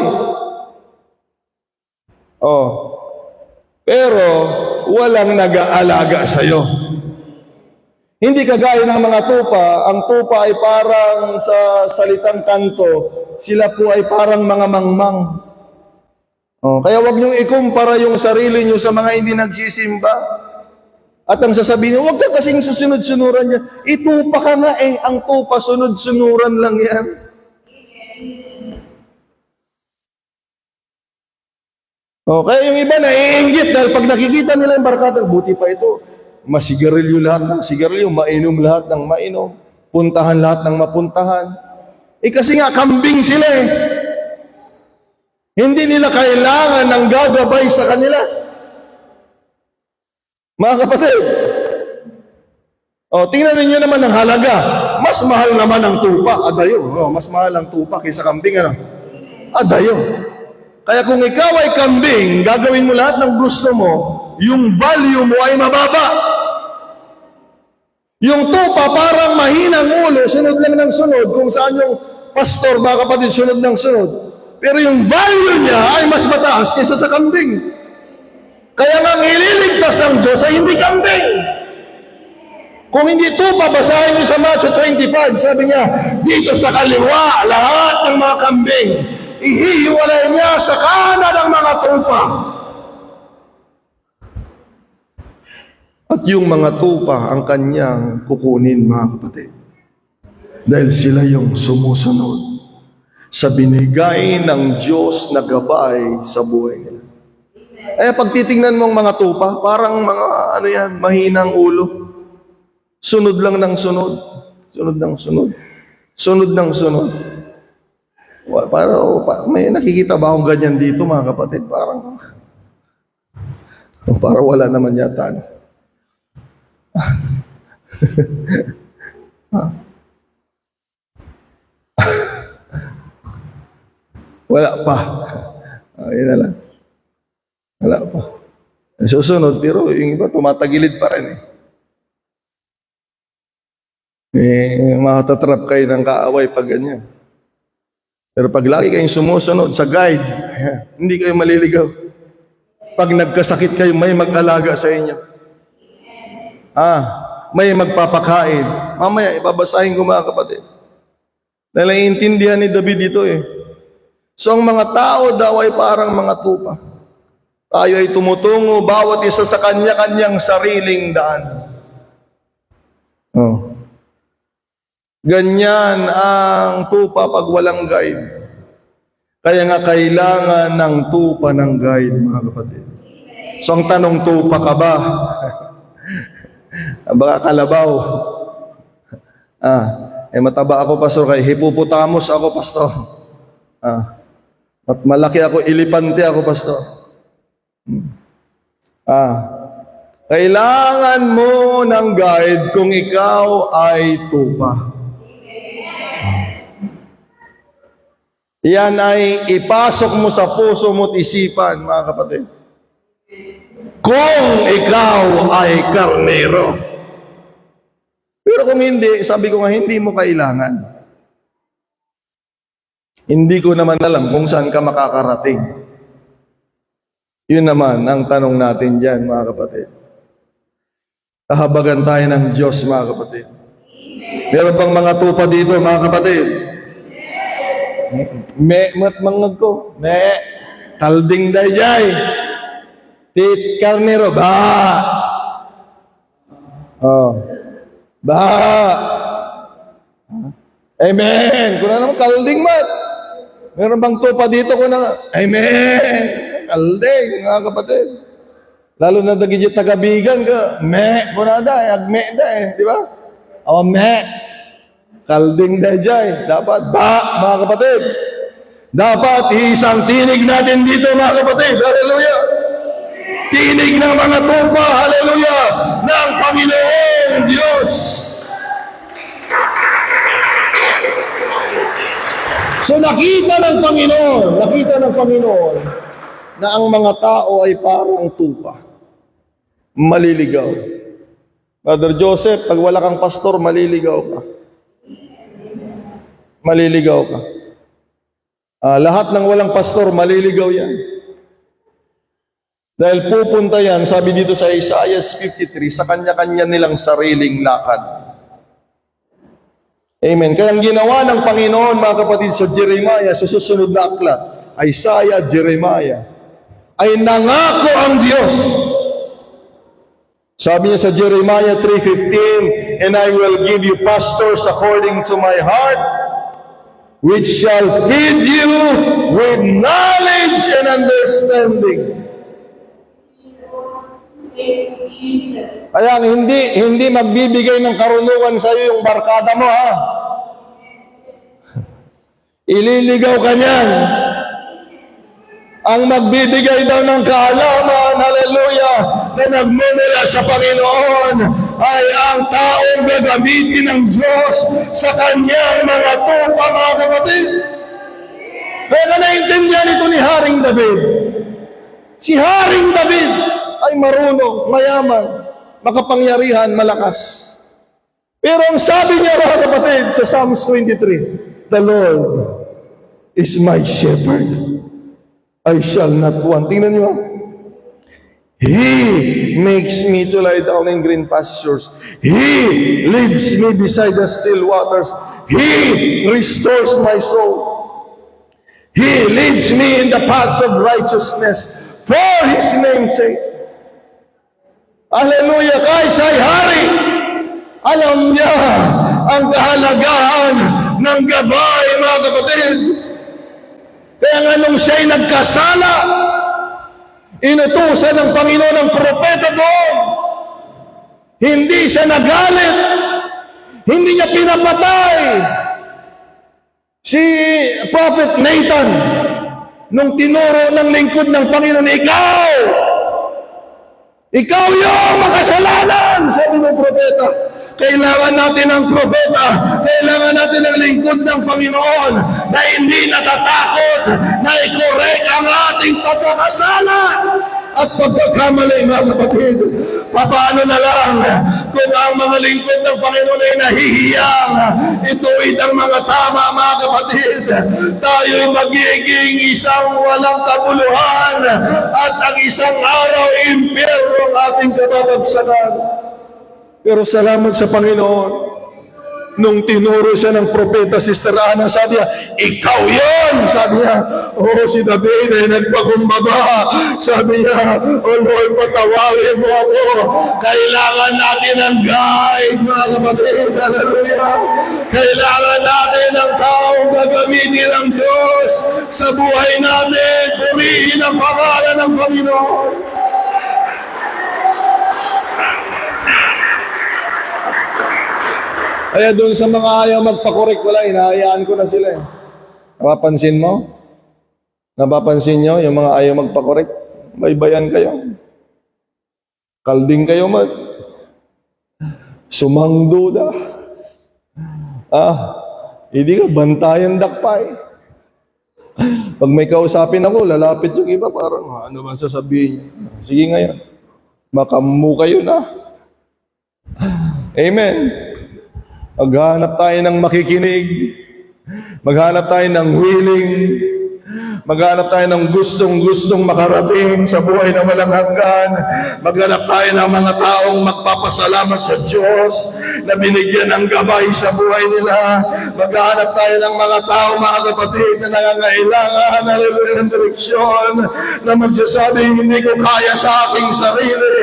Pero walang nag-aalaga sa'yo. Hindi kagaya ng mga tupa. Ang tupa ay parang sa salitang kanto, sila po ay parang mga mangmang. Kaya wag niyong ikumpara yung sarili niyo sa mga hindi nagsisimba. At ang sasabihin niyo, wag ka kasing susunod-sunuran niya. Itupa ka nga ang tupa, sunod-sunuran lang yan. Kaya yung iba naiinggit dahil pag nakikita nila yung barkada, buti pa ito, masigarilyo lahat ng sigarilyo, mainom lahat ng mainom, puntahan lahat ng mapuntahan. Kasi nga, kambing sila Hindi nila kailangan ng gagabay sa kanila. Mga kapatid, tingnan ninyo naman ang halaga. Mas mahal naman ang tupa. Adayo. Mas mahal ang tupa kaysa kambing. Adayo. Kaya kung ikaw ay kambing, gagawin mo lahat ng gusto mo, yung value mo ay mababa. Yung tupa parang mahinang ulo, sunod lang ng sunod, kung saan yung pastor, mga kapatid, sunod ng sunod. Pero yung value niya ay mas mataas kaysa sa kambing. Kaya nga ililigtas ng Diyos ay hindi kambing. Kung hindi tupa, basahin niyo sa Matthew 25, sabi niya, dito sa kaliwa, lahat ng mga kambing, ihihiwalay niya sa kanan ng mga tupa. At yung mga tupa ang kanyang kukunin, mga kapatid. Dahil sila yung sumusunod sa binigay ng Diyos na gabay sa buhay nila. Pag titingnan mo ang mga tupa, parang mga, mahinang ulo. Sunod lang ng sunod. Sunod ng sunod. Sunod ng sunod. May nakikita ba akong ganyan dito, mga kapatid? Parang wala naman yata. Wala pa. Yun na lang. Wala pa. Susunod, pero yung iba tumatagilid pa rin matatrap kayo ng kaaway pag ganyan. Pero pag lagi kayong sumusunod sa guide, hindi kayo maliligaw. Pag nagkasakit kayo, may mag-alaga sa inyo. May magpapakain. Mamaya, ibabasahin ko, mga kapatid. Dahil naiintindihan ni David dito So, ang mga tao daw ay parang mga tupa. Tayo ay tumutungo, bawat isa sa kanya-kanyang sariling daan. Ganyan ang tupa pag walang guide. Kaya nga kailangan ng tupa ng guide, mga kapatid. So, ang tanong, tupa ka ba? Baka kalabaw. Mataba ako, pastor. Kaya hippopotamus ako, pastor. At malaki ako, elepante ako, pastor. Kailangan mo ng guide kung ikaw ay tupa. Yan ay ipasok mo sa puso mo at isipan, mga kapatid. Kung ikaw ay karnero. Pero kung hindi, sabi ko nga, hindi mo kailangan. Hindi ko naman alam kung saan ka makakarating. Yun naman ang tanong natin dyan, mga kapatid. Kahabagan tayo ng Diyos, mga kapatid. Meron pang mga tupa dito, mga kapatid. Mangag ko. Kalding dayay. Tit karnero. Ba. Oh. Ba. Amen. Kung na naman kalding mat. Meron bang tupa dito ko na? Amen. Kalding, mga kapatid. Lalo na dagijit tagabigan ka. Kunada, agme da di ba? Kalding dayay. Dapat ba, mga kapatid? Dapat isang tinig natin dito, mga kapatid. Hallelujah. Tinig ng mga tupa, hallelujah, ng Panginoong Diyos. So nakita ng Panginoon na ang mga tao ay parang tupa. Maliligaw. Brother Joseph, pag wala kang pastor, maliligaw ka. Maliligaw ka. Lahat ng walang pastor, maliligaw yan. Dahil pupunta yan, sabi dito sa Isaiah 53, sa kanya-kanya nilang sariling lakad. Amen. Kaya ang ginawa ng Panginoon, mga kapatid, sa Jeremiah, sa susunod na aklat, Isaiah, Jeremiah, ay nangako ang Diyos. Sabi niya sa Jeremiah 3:15, and I will give you pastors according to my heart, which shall feed you with knowledge and understanding. Kaya hindi magbibigay ng karunungan sa iyo yung barkada mo, ha? Ililigaw ka niyan. Ang magbibigay daw ng kaalaman, hallelujah, na nagmumula sa Panginoon ay ang taong gagamitin ng Diyos sa kanyang mga tupa, mga kapatid. Kaya na naintindihan ito ni Haring David. Si Haring David ay marunong, mayaman, makapangyarihan, malakas. Pero ang sabi niya, mga kapatid, sa Psalms 23, the Lord is my shepherd. I shall not want. Tingnan niyo. He makes me to lie down in green pastures. He leads me beside the still waters. He restores my soul. He leads me in the paths of righteousness for His name's sake. Hallelujah! Kahit siya'y hari, alam niya ang kahalagahan ng gabay, mga kapatid. Kaya nga nung siya'y nagkasala, inutusan ng Panginoon ng propeta doon. Hindi siya nagalit. Hindi niya pinapatay. Si Prophet Nathan, nung tinuro ng lingkod ng Panginoon, ikaw yung makasalanan, sabi ng propeta. Kailangan natin ng propeta, kailangan natin ng lingkod ng Panginoon na hindi natatakot na i-correct ang ating pagkakasala at pagkakamali, mga kapatid. Paano na lang kung ang mga lingkod ng Panginoon ay nahihiyang ituwid ang mga tama, mga kapatid. Tayo'y magiging isang walang kabuluhan at ang isang araw impyerno ang ating kababagsakan. Pero salamat sa Panginoon. Nung tinuro siya ng propeta, Sister Ana, sabi niya, ikaw yun! Sabi niya, si David ay nagpakumbaba. Sabi niya, Lord, patawagin mo ako. Kailangan natin ng guide, mga kapatid. Hallelujah! Kailangan natin ng taong gagamitin ng Diyos sa buhay natin. Purihin ang pangalan ng Panginoon. Kaya doon sa mga ayaw magpakorek, wala, hinahayaan ko na sila. Napapansin mo? Napapansin nyo, yung mga ayaw magpakorek? Baybayan kayo. Kalding kayo man. Sumangduda. Hindi ka bantayan dakpay. Pag may kausapin ako, lalapit yung iba, parang, ano ba sasabihin niyo? Sige ngayon. Makamu kayo na. Amen. Maghanap tayo ng makikinig. Maghanap tayo ng willing. Maghanap tayo ng gustong-gustong makarating sa buhay na walang hanggan. Maghanap tayo ng mga taong magpapasalamat sa Diyos na binigyan ng gabay sa buhay nila. Maghanap tayo ng mga tao, mga kapatid, na nangangailangan ng direksyon, na magsasabi, hindi ko kaya sa aking sarili.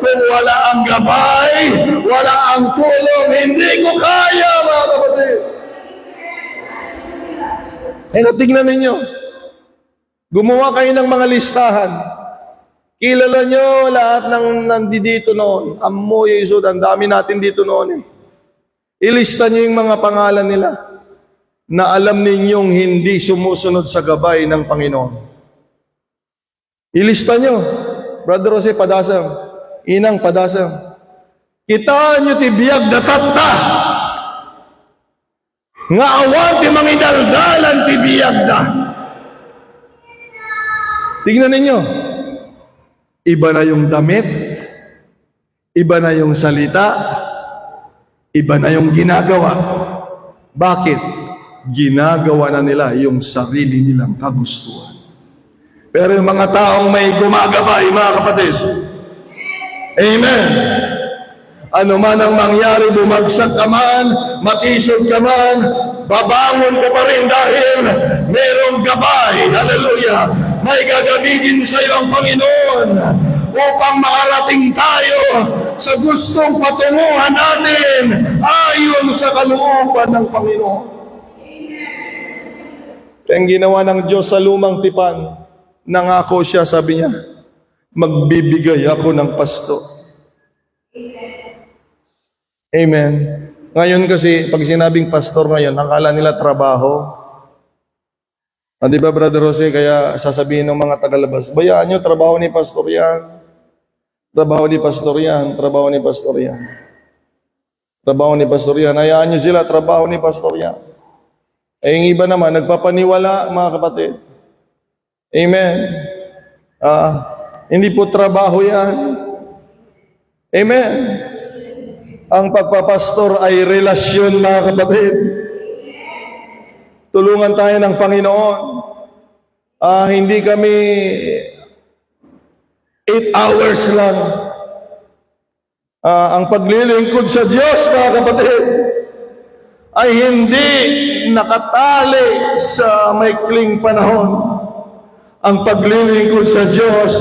Kung wala ang gabay, wala ang tulong, hindi ko kaya, mga kapatid. Kaya tingnan ninyo, gumawa kayo ng mga listahan. Kilala nyo lahat ng nandito noon. Amoy, Isod, ang dami natin dito noon. Ilista nyo yung mga pangalan nila na alam ninyong hindi sumusunod sa gabay ng Panginoon. Ilista nyo. Brother Jose, padasam. Inang, padasam. Kitaan nyo tibiyag na tatta. Nga awan ti mangidaldalan tibiyag na. Tingnan ninyo, iba na yung damit, iba na yung salita, iba na yung ginagawa. Bakit? Ginagawa na nila yung sarili nilang kagustuhan. Pero yung mga taong may gumagabay, mga kapatid, amen. Ano man ang mangyari, bumagsak ka man, matisod ka man, babangon ka pa rin dahil merong gabay. Hallelujah! May gagamitin sa iyo ang Panginoon upang makarating tayo sa gustong patunguhan natin ayon sa kalooban ng Panginoon. Kaya ang ginawa ng Diyos sa lumang tipan, nangako siya, sabi niya, magbibigay ako ng pasto. Amen. Ngayon kasi, pag sinabing pastor ngayon, akala nila trabaho. Di ba, Brother Jose, kaya sasabihin ng mga tagalabas, bayaan nyo, trabaho ni pastor yan. Trabaho ni pastor yan. Trabaho ni pastor yan. Trabaho ni pastor yan. Hayaan nyo sila, trabaho ni pastor yan. Eh, yung iba naman, nagpapaniwala, mga kapatid. Amen. Hindi po trabaho yan. Amen. Ang pagpapastor ay relasyon, mga kapatid. Tulungan tayo ng Panginoon. Hindi kami 8 hours lang. Ang paglilingkod sa Diyos, mga kapatid, ay hindi nakatali sa maikling panahon. Ang paglilingkod sa Diyos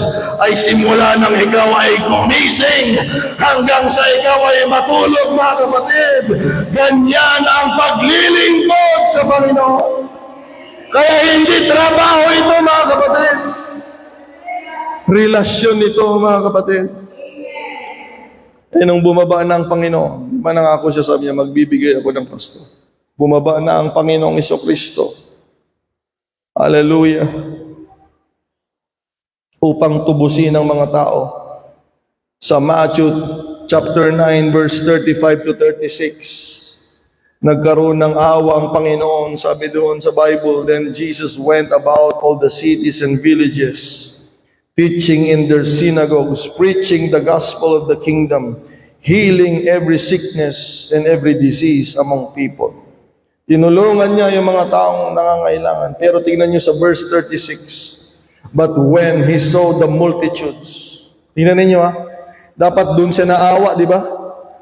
ay simula nang ikaw ay gumising hanggang sa ikaw ay matulog, mga kapatid. Ganyan ang paglilingkod sa Panginoon. Kaya hindi trabaho ito, mga kapatid. Relasyon ito, mga kapatid. Eh, nung bumaba na ang Panginoon, manangako siya, sabi niya, magbibigay ako ng pasto. Bumaba na ang Panginoong Jesucristo. Hallelujah. Upang tubusin ng mga tao. Sa Matthew chapter 9 verse 35 to 36, nagkaroon ng awa ang Panginoon. Sabi doon sa Bible, then Jesus went about all the cities and villages, teaching in their synagogues, preaching the gospel of the kingdom, healing every sickness and every disease among people. Tinulungan niya yung mga taong nangangailangan. Pero tingnan niyo sa verse 36, but when he saw the multitudes, tingnan ninyo dapat dun siya naawa, di ba?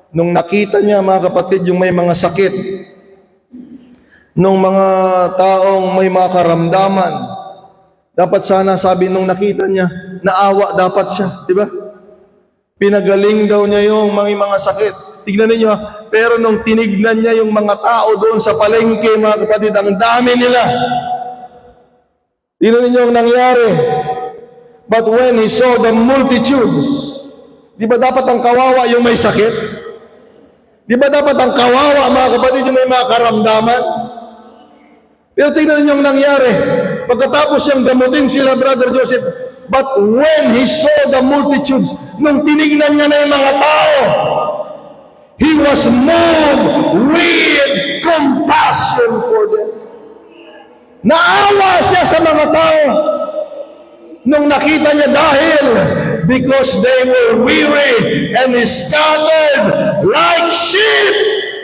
Nung nakita niya, mga kapatid, yung may mga sakit, nung mga taong may mga karamdaman, dapat sana sabi nung nakita niya, naawa dapat siya, di ba? Pinagaling daw niya yung mga sakit. Tignan ninyo, pero nung tinignan niya yung mga tao doon sa palengke, mga kapatid, ang dami nila. Tignan ninyo ang nangyari. But when he saw the multitudes, di ba dapat ang kawawa yung may sakit? Di ba dapat ang kawawa, mga kapatid, yung may mga karamdaman? Pero tingnan niyo ang nangyari. Pagkatapos siyang gamutin sila, Brother Joseph, but when he saw the multitudes, nung tinignan niya na yung mga tao, he was moved with compassion for them. Naawa siya sa mga tao nung nakita niya dahil because they were weary and scattered like sheep.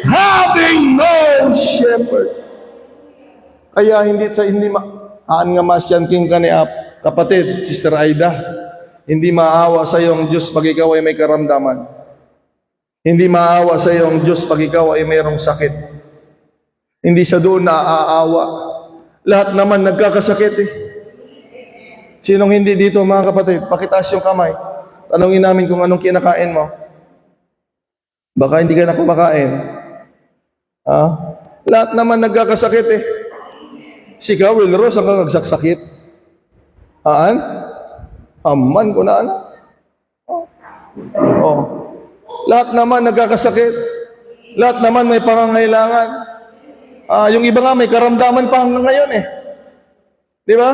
having no shepherd. Kaya aan nga masyan king kaniap, kapatid, Sister Aida, hindi maawa sa iyong Diyos pag ikaw ay may karamdaman. Hindi maawa sa iyong Diyos pag ikaw ay mayroong sakit. Hindi siya doon naaawa. Lahat naman nagkakasakit eh. Sinong hindi dito mga kapatid? Pakitaas yung kamay. Tanungin namin kung anong kinakain mo. Baka hindi ka na kumakain. Lahat naman nagkakasakit eh. Si Kawil Rose ang nagsakit. Aman ko na Lahat naman nagkakasakit. Lahat naman may pangangailangan. Yung iba nga may karamdaman pa hanggang ngayon eh. Di ba?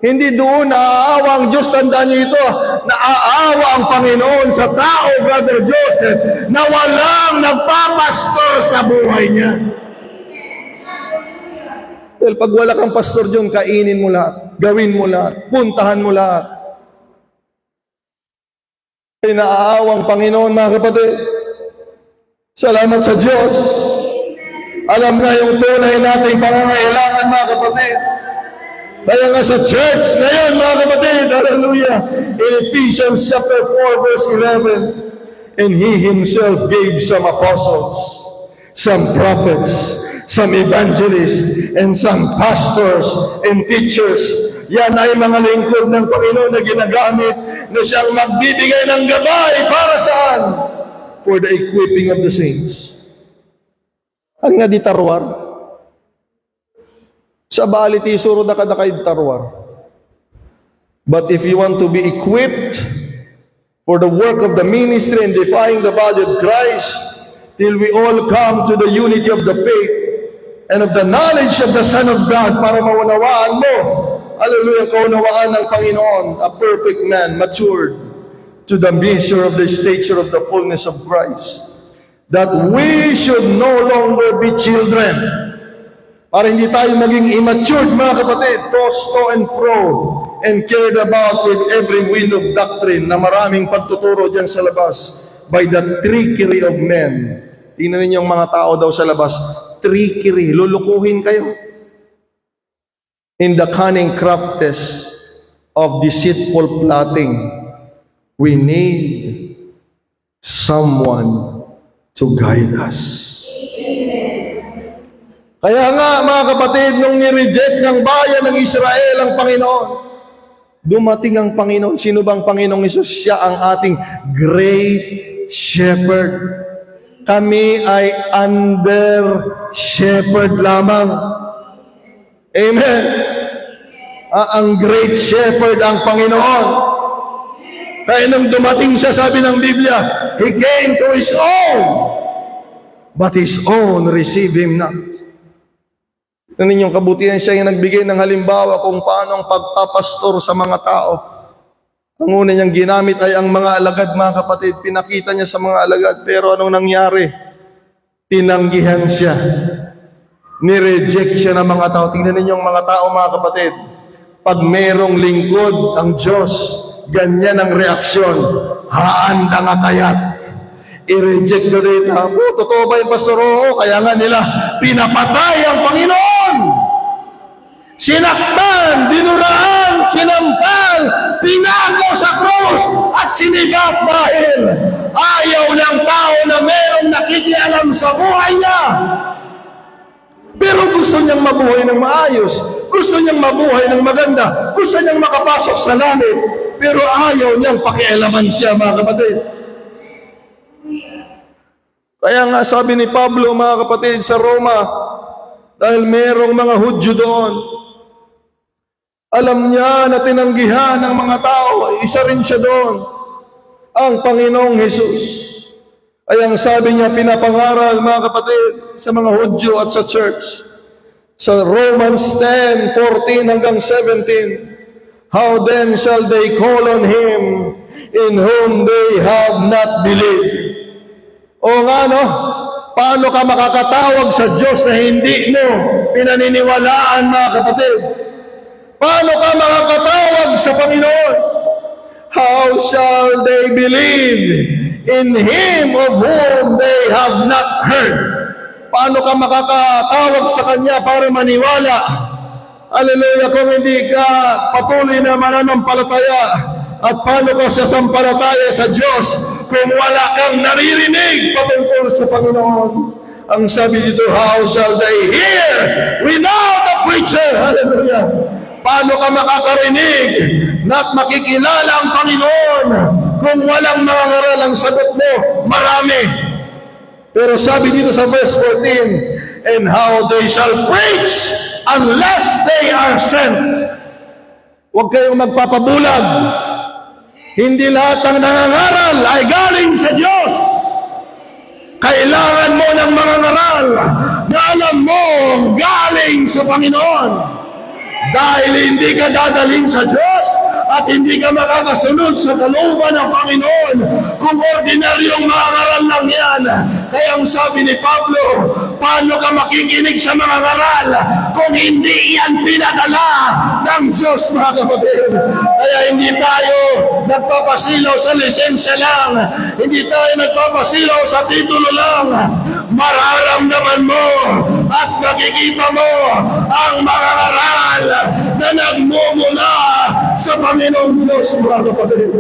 Hindi doon naaawa ang Diyos. Tandaan niyo ito. Naaawa ang Panginoon sa tao, Brother Joseph, na walang nagpapastor sa buhay niya. Well, pag wala kang pastor dyan, kainin mo lahat. Gawin mo lahat. Puntahan mo lahat. Ay naaawang Panginoon, mga kapatid. Salamat sa Diyos. Alam nga yung tunay nating pangangailangan, mga kapatid. Kaya nga sa church ngayon, mga kapatid, hallelujah, in Ephesians chapter 4, verse 11, and He Himself gave some apostles, some prophets, some evangelists, and some pastors and teachers. Yan ay mga lingkod ng Panginoon na ginagamit na siyang magbibigay ng gabay para saan? For the equipping of the saints. Ang nga di tarwar. Sa baliti suro da kadakay tarwar. But if you want to be equipped for the work of the ministry and defying the body of Christ, till we all come to the unity of the faith and of the knowledge of the Son of God, para maunawaan mo, hallelujah, kaunawaan ng Panginoon, a perfect man, matured to the measure of the stature of the fullness of Christ, that we should no longer be children, para hindi tayo maging immature, mga kapatid, tossed to and fro, and carried about with every wind of doctrine, na maraming pagtuturo dyan sa labas, by the trickery of men. Tingnan ninyo yung mga tao daw sa labas, trickery, lulukuhin kayo. In the cunning craftiness of deceitful plotting, we need someone to guide us. Kaya nga, mga kapatid, nung nireject ng bayan ng Israel ang Panginoon, dumating ang Panginoon. Sino bang Panginoong Hesus? Siya ang ating great shepherd. Kami ay under shepherd lamang. Amen. Ang great shepherd ang Panginoon. Kaya nung dumating siya, sabi ng Biblia, He came to His own, but His own received Him not. Ninyong kabutihan, siya yung nagbigay ng halimbawa kung paano ang pagpapastor sa mga tao. Ang una niyang ginamit ay ang mga alagad, mga kapatid. Pinakita niya sa mga alagad. Pero anong nangyari? Tinanggihan siya. Nireject siya ng mga tao. Tingnan ninyong mga tao, mga kapatid. Pag merong lingkod ang Diyos, ganyan ang reaksyon. Haanda nga tayat. I-reject na dito. Totoo ba yung pastor? Oo, kaya nga nila pinapatay ang Panginoon. Sinaktan, dinuraan, sinampal, pinako sa krus at sinigat dahil ayaw ng tao na merong nakikialam sa buhay niya. Pero gusto niyang mabuhay ng maayos. Gusto niyang mabuhay ng maganda. Gusto niyang makapasok sa langit. Pero ayaw niyang pakialaman siya, mga kapatid. Kaya nga sabi ni Pablo, mga kapatid, sa Roma, dahil merong mga Hudyo doon, alam niya na tinanggihan ng mga tao, isa rin siya doon, ang Panginoong Hesus. Ay ang sabi niya, pinapangaral, mga kapatid, sa mga Hudyo at sa church, sa Romans 10:14 hanggang 17, how then shall they call on Him in whom they have not believed? O nga, no? Paano ka makakatawag sa Diyos na hindi mo pinaniniwalaan, mga kapatid? Paano ka makakatawag sa Panginoon? How shall they believe in Him of whom they have not heard? Paano ka makakatawag sa Kanya para maniwala? Hallelujah, kung hindi ka patuloy na mananampalataya, at paano ka sasampalataya sa Diyos kung wala kang naririnig patungkol sa Panginoon? Ang sabi dito, how shall they hear without a preacher? Hallelujah. Paano ka makakarinig at makikilala ang Panginoon kung walang mangangaral? Ang sagot mo, marami. Pero sabi dito sa verse 14, and how they shall preach unless they are sent. Huwag kayong magpapabulag. Hindi lahat ng nangangaral ay galing sa Diyos. Kailangan mo ng mga ngaral na alam mo galing sa Panginoon. Dahil hindi ka dadaling sa Diyos at hindi ka makakasunod sa kalooban ng Panginoon kung ordinaryong mga ngaral lang yan. Kaya ang sabi ni Pablo, paano ka makikinig sa mga ngaral kung hindi yan pinadala ng Diyos, mga kapatid? Kaya hindi tayo nagpapasilaw sa lisensya lang, hindi tayo nagpapasilaw sa titulo lang. Mararamdaman mo at makikita mo ang mga ngaral na nagmumula sa Panginoong Diyos, mga kapatid.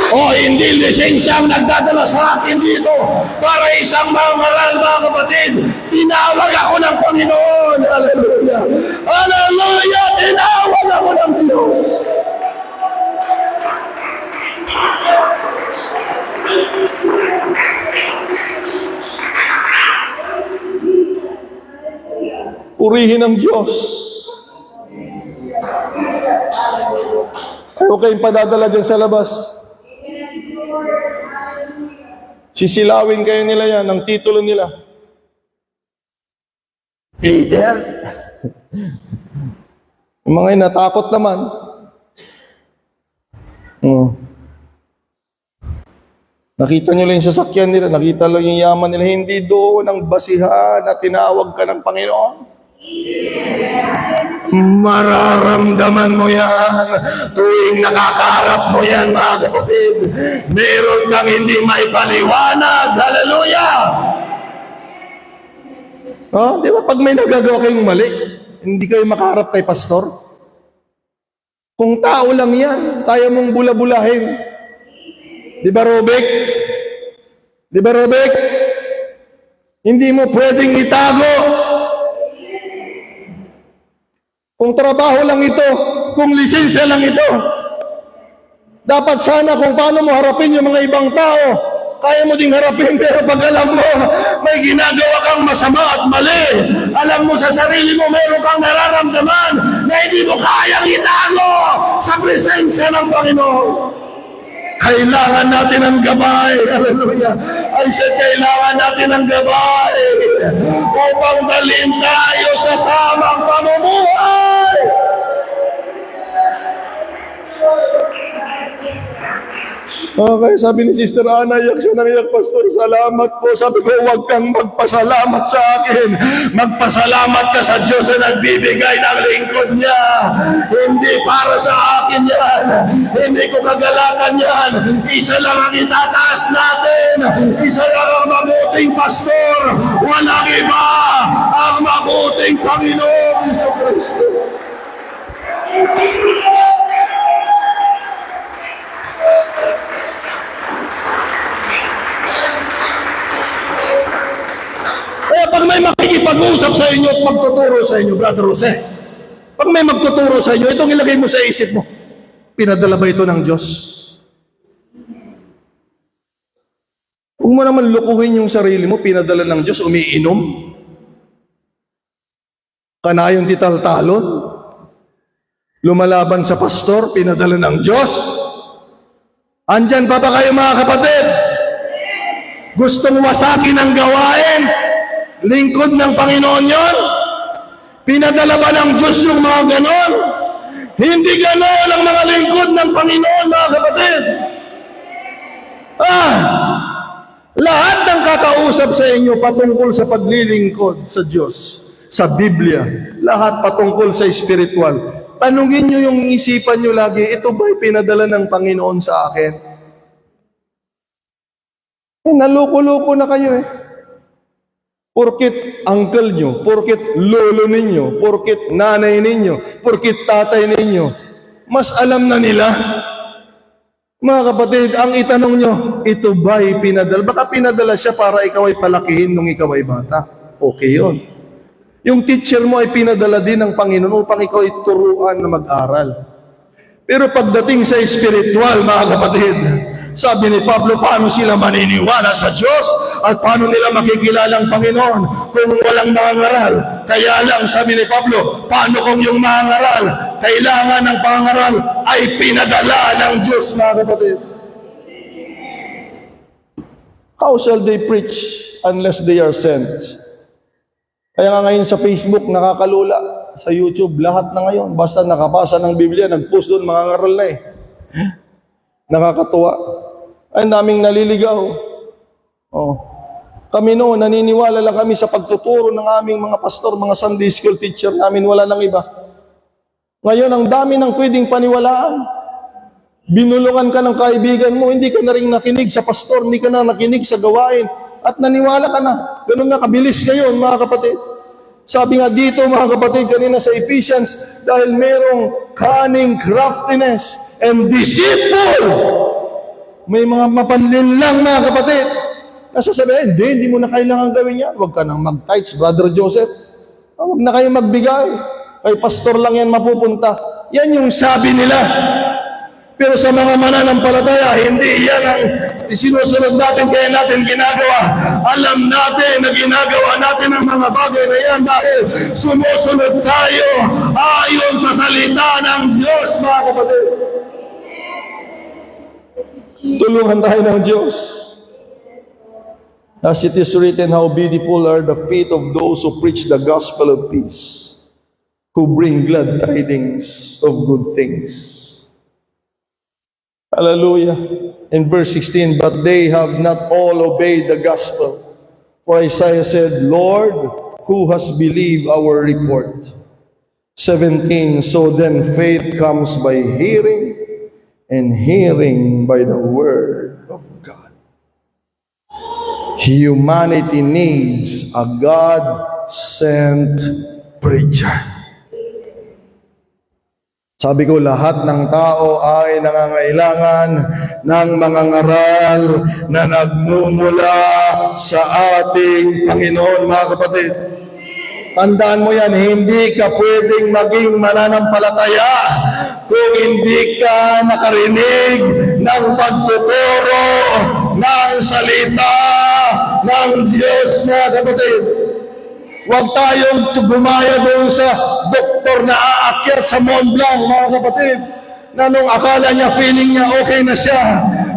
O hindi lisensya ang nagdadala sa akin dito para isang mga ngaral, mga kapatid. Tinawag ako ng Panginoon. Hallelujah. Hallelujah. Tinawag ako ng Diyos. Purihin ang Diyos. Huwag kayong padadala dyan sa labas. Sisilawin kayo nila yan, ang titulo nila. Leader. Yung mga yun, natakot naman. Nakita nyo lang yung sasakyan nila, nakita lang yung yaman nila. Hindi doon ang basihan na tinawag ka ng Panginoon. Mararamdaman mo yan tuwing nakakaharap mo yan, mga kapatid. Meron kang hindi may paliwanag. Hallelujah! Di ba pag may nagagawa kayong mali, hindi kayo makaharap kay pastor? Kung tao lang yan, kaya mong bula-bulahin. Di ba, Robek? Di ba, Robek? Hindi mo pwedeng itago. Kung trabaho lang ito, kung lisensya lang ito, dapat sana kung paano mo harapin yung mga ibang tao, kaya mo ding harapin, pero pag alam mo, may ginagawa kang masama at mali, alam mo sa sarili mo, meron kang nararamdaman na hindi mo kayang itago sa presensya ng Panginoon. Kailangan natin ang gabay. Hallelujah. I said, kailangan natin ang gabay upang dalhin tayo sa tamang pamumuhay. Okay, sabi ni Sister Ana, iyak siya ng iyak, Pastor, salamat po. Sabi ko, huwag kang magpasalamat sa akin. Magpasalamat ka sa Diyos na nagbibigay ng lingkod niya. Hindi para sa akin yan. Hindi ko kagalakan yan. Isa lang ang itataas natin. Isa lang ang mabuting pastor. Walang iba ang mabuting Panginoon sa Kristo. Kaya pag may makikipag-usap sa inyo at magtuturo sa inyo, Brother Jose, pag may magtuturo sa inyo, itong ilagay mo sa isip mo, pinadala ba ito ng Diyos? Huwag mo naman lukuhin yung sarili mo, pinadala ng Diyos, umiinom. Kanayong titaltalon. Lumalaban sa pastor, pinadala ng Diyos. Andyan pa ba kayo, mga kapatid? Gustong wasakin ang gawain? Lingkod ng Panginoon yon? Pinadala ba ng Diyos yung mga ganon? Hindi ganon ang mga lingkod ng Panginoon, mga kapatid. Lahat ng kakausap sa inyo patungkol sa paglilingkod sa Diyos, sa Biblia, lahat patungkol sa spiritual, Tanungin nyo yung isipan nyo lagi, ito ba'y pinadala ng Panginoon sa akin? Naloko-loko na kayo eh. Porkit uncle nyo, porkit lolo ninyo, porkit nanay ninyo, porkit tatay ninyo, mas alam na nila. Mga kapatid, ang itanong nyo, ito ba'y pinadala? Baka pinadala siya para ikaw ay palakihin nung ikaw ay bata. Okay yun. Yung teacher mo ay pinadala din ng Panginoon upang ikaw ay turuan na mag-aral. Pero pagdating sa spiritual, mga kapatid, sabi ni Pablo, paano sila maniniwala sa Diyos at paano nila makikilala ang Panginoon kung walang mangangaral? Kaya lang, sabi ni Pablo, paano kung yung mangangaral, kailangan ng pangangaral ay pinadala ng Diyos, mga kapatid? How shall they preach unless they are sent? Kaya nga ngayon sa Facebook, nakakalula. Sa YouTube, lahat na ngayon. Basta nakapasa ng Biblia, nag-post doon, mangangaral na eh. Nakakatuwa. Ay, daming naliligaw. Oh. Kami noon, naniniwala lang kami sa pagtuturo ng aming mga pastor, mga Sunday school teacher namin, wala nang iba. Ngayon, ang dami ng pwedeng paniwalaan. Binulungan ka ng kaibigan mo, hindi ka na rin nakinig sa pastor, hindi ka na nakinig sa gawain, at naniwala ka na. Ganun na kabilis ngayon, mga kapatid. Sabi nga dito, mga kapatid, kanina sa Ephesians, dahil merong cunning, craftiness, and deceitful. May mga mapanlinlang, mga kapatid. Nasasabihin, hindi mo na kailangan gawin yan. Huwag ka nang mag-tithes, Brother Joseph. Huwag na kayo magbigay. Kay pastor lang yan mapupunta. Yan yung sabi nila. Pero sa mga mananampalataya, hindi yan ang sinusunod natin, kaya natin ginagawa. Alam natin na ginagawa natin ang mga bagay na yan dahil sumusunod tayo ayon sa salita ng Diyos, mga kapatid. Tulungan tayo ng Diyos. As it is written, how beautiful are the feet of those who preach the gospel of peace, who bring glad tidings of good things. Hallelujah. In verse 16, but they have not all obeyed the gospel. For Isaiah said, Lord, who has believed our report? 17, so then faith comes by hearing, and hearing by the word of God. Humanity needs a God-sent preacher. Sabi ko, lahat ng tao ay nangangailangan ng mga ngaral na nagmumula sa ating Panginoon, mga kapatid. Tandaan mo yan, hindi ka pwedeng maging mananampalataya kung hindi ka nakarinig ng pagtuturo ng salita ng Diyos, mga kapatid. Huwag tayong gumaya doon sa doktor na aakyat sa Mont Blanc, mga kapatid, na nung akala niya, feeling niya okay na siya.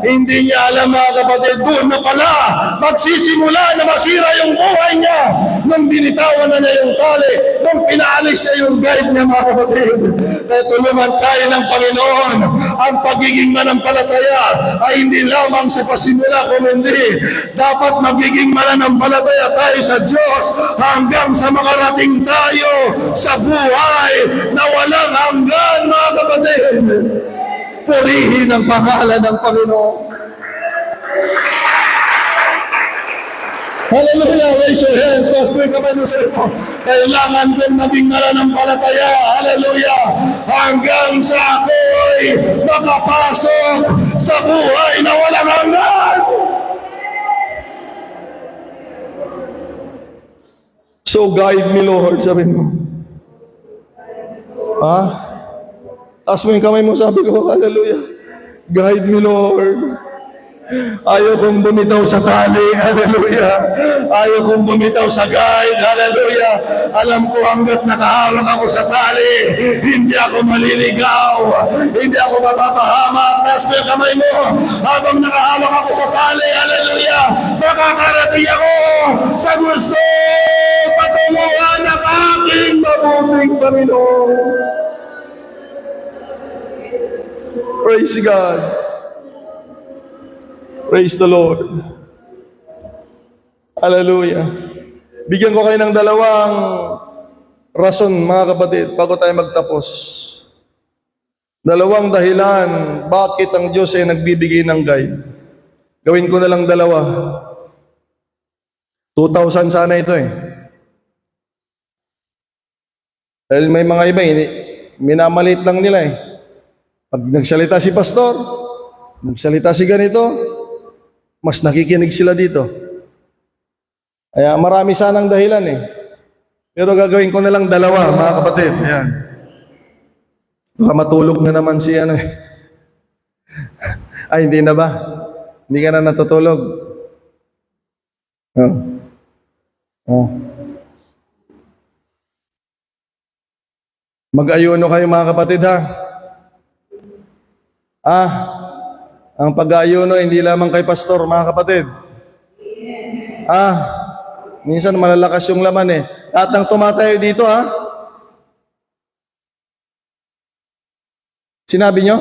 Hindi niya alam, mga kapatid, doon na pala magsisimula na masira yung buhay niya nung binitawan na niya yung tali, nung pinaalis niya yung guide niya, mga kapatid. Kaya tulungan tayo ng Panginoon. Ang pagiging manampalataya ay hindi lamang sa pasimula, kung hindi dapat magiging mananampalataya tayo sa Diyos hanggang sa makarating tayo sa buhay na walang hanggan, mga kapatid. Purihin ang pangalan ng Panginoon. Hallelujah! Raise your hands. Taas mo yung kamay mo sa iyo. Kailangan din maging mananampalataya. Hallelujah! Hanggang sa ako'y makapasok sa buhay na walang hanggan. So guide me, Lord, sabi mo. Ha? Taas mo yung kamay mo, sabi ko, hallelujah. Guide me, Lord. Ayaw kong bumitaw sa tali, hallelujah. Ayaw kong bumitaw sa guide, hallelujah. Alam ko hanggat nakahawak ako sa tali, hindi ako maliligaw, hindi ako mapapahamak. Taas mo yung kamay mo, habang nakahawak ako sa tali, hallelujah. Makakarating ako sa gusto patunguhan ng aking mabuting Panginoon. Praise God. Praise the Lord. Hallelujah. Bigyan ko kayo ng dalawang rason, mga kapatid, bago tayo magtapos. Dalawang dahilan bakit ang Diyos ay nagbibigay ng guide. Gawin ko na lang dalawa. 2,000 sana ito eh. Dahil may mga iba, minamalit lang nila eh. Pag nagsalita si pastor, nagsalita si ganito, mas nakikinig sila dito. Kaya marami sanang dahilan eh. Pero gagawin ko na lang dalawa, mga kapatid. Ayan. Baka matulog na naman si ano eh. Ay, hindi na ba? Hindi ka na natutulog. Oh. Oh. Mag-ayuno kayo mga kapatid ha. Ang pag-ayuno hindi lamang kay pastor mga kapatid. Minsan malalakas yung laman eh. Lahat ng tumatayo dito ha. Sinabi nyo?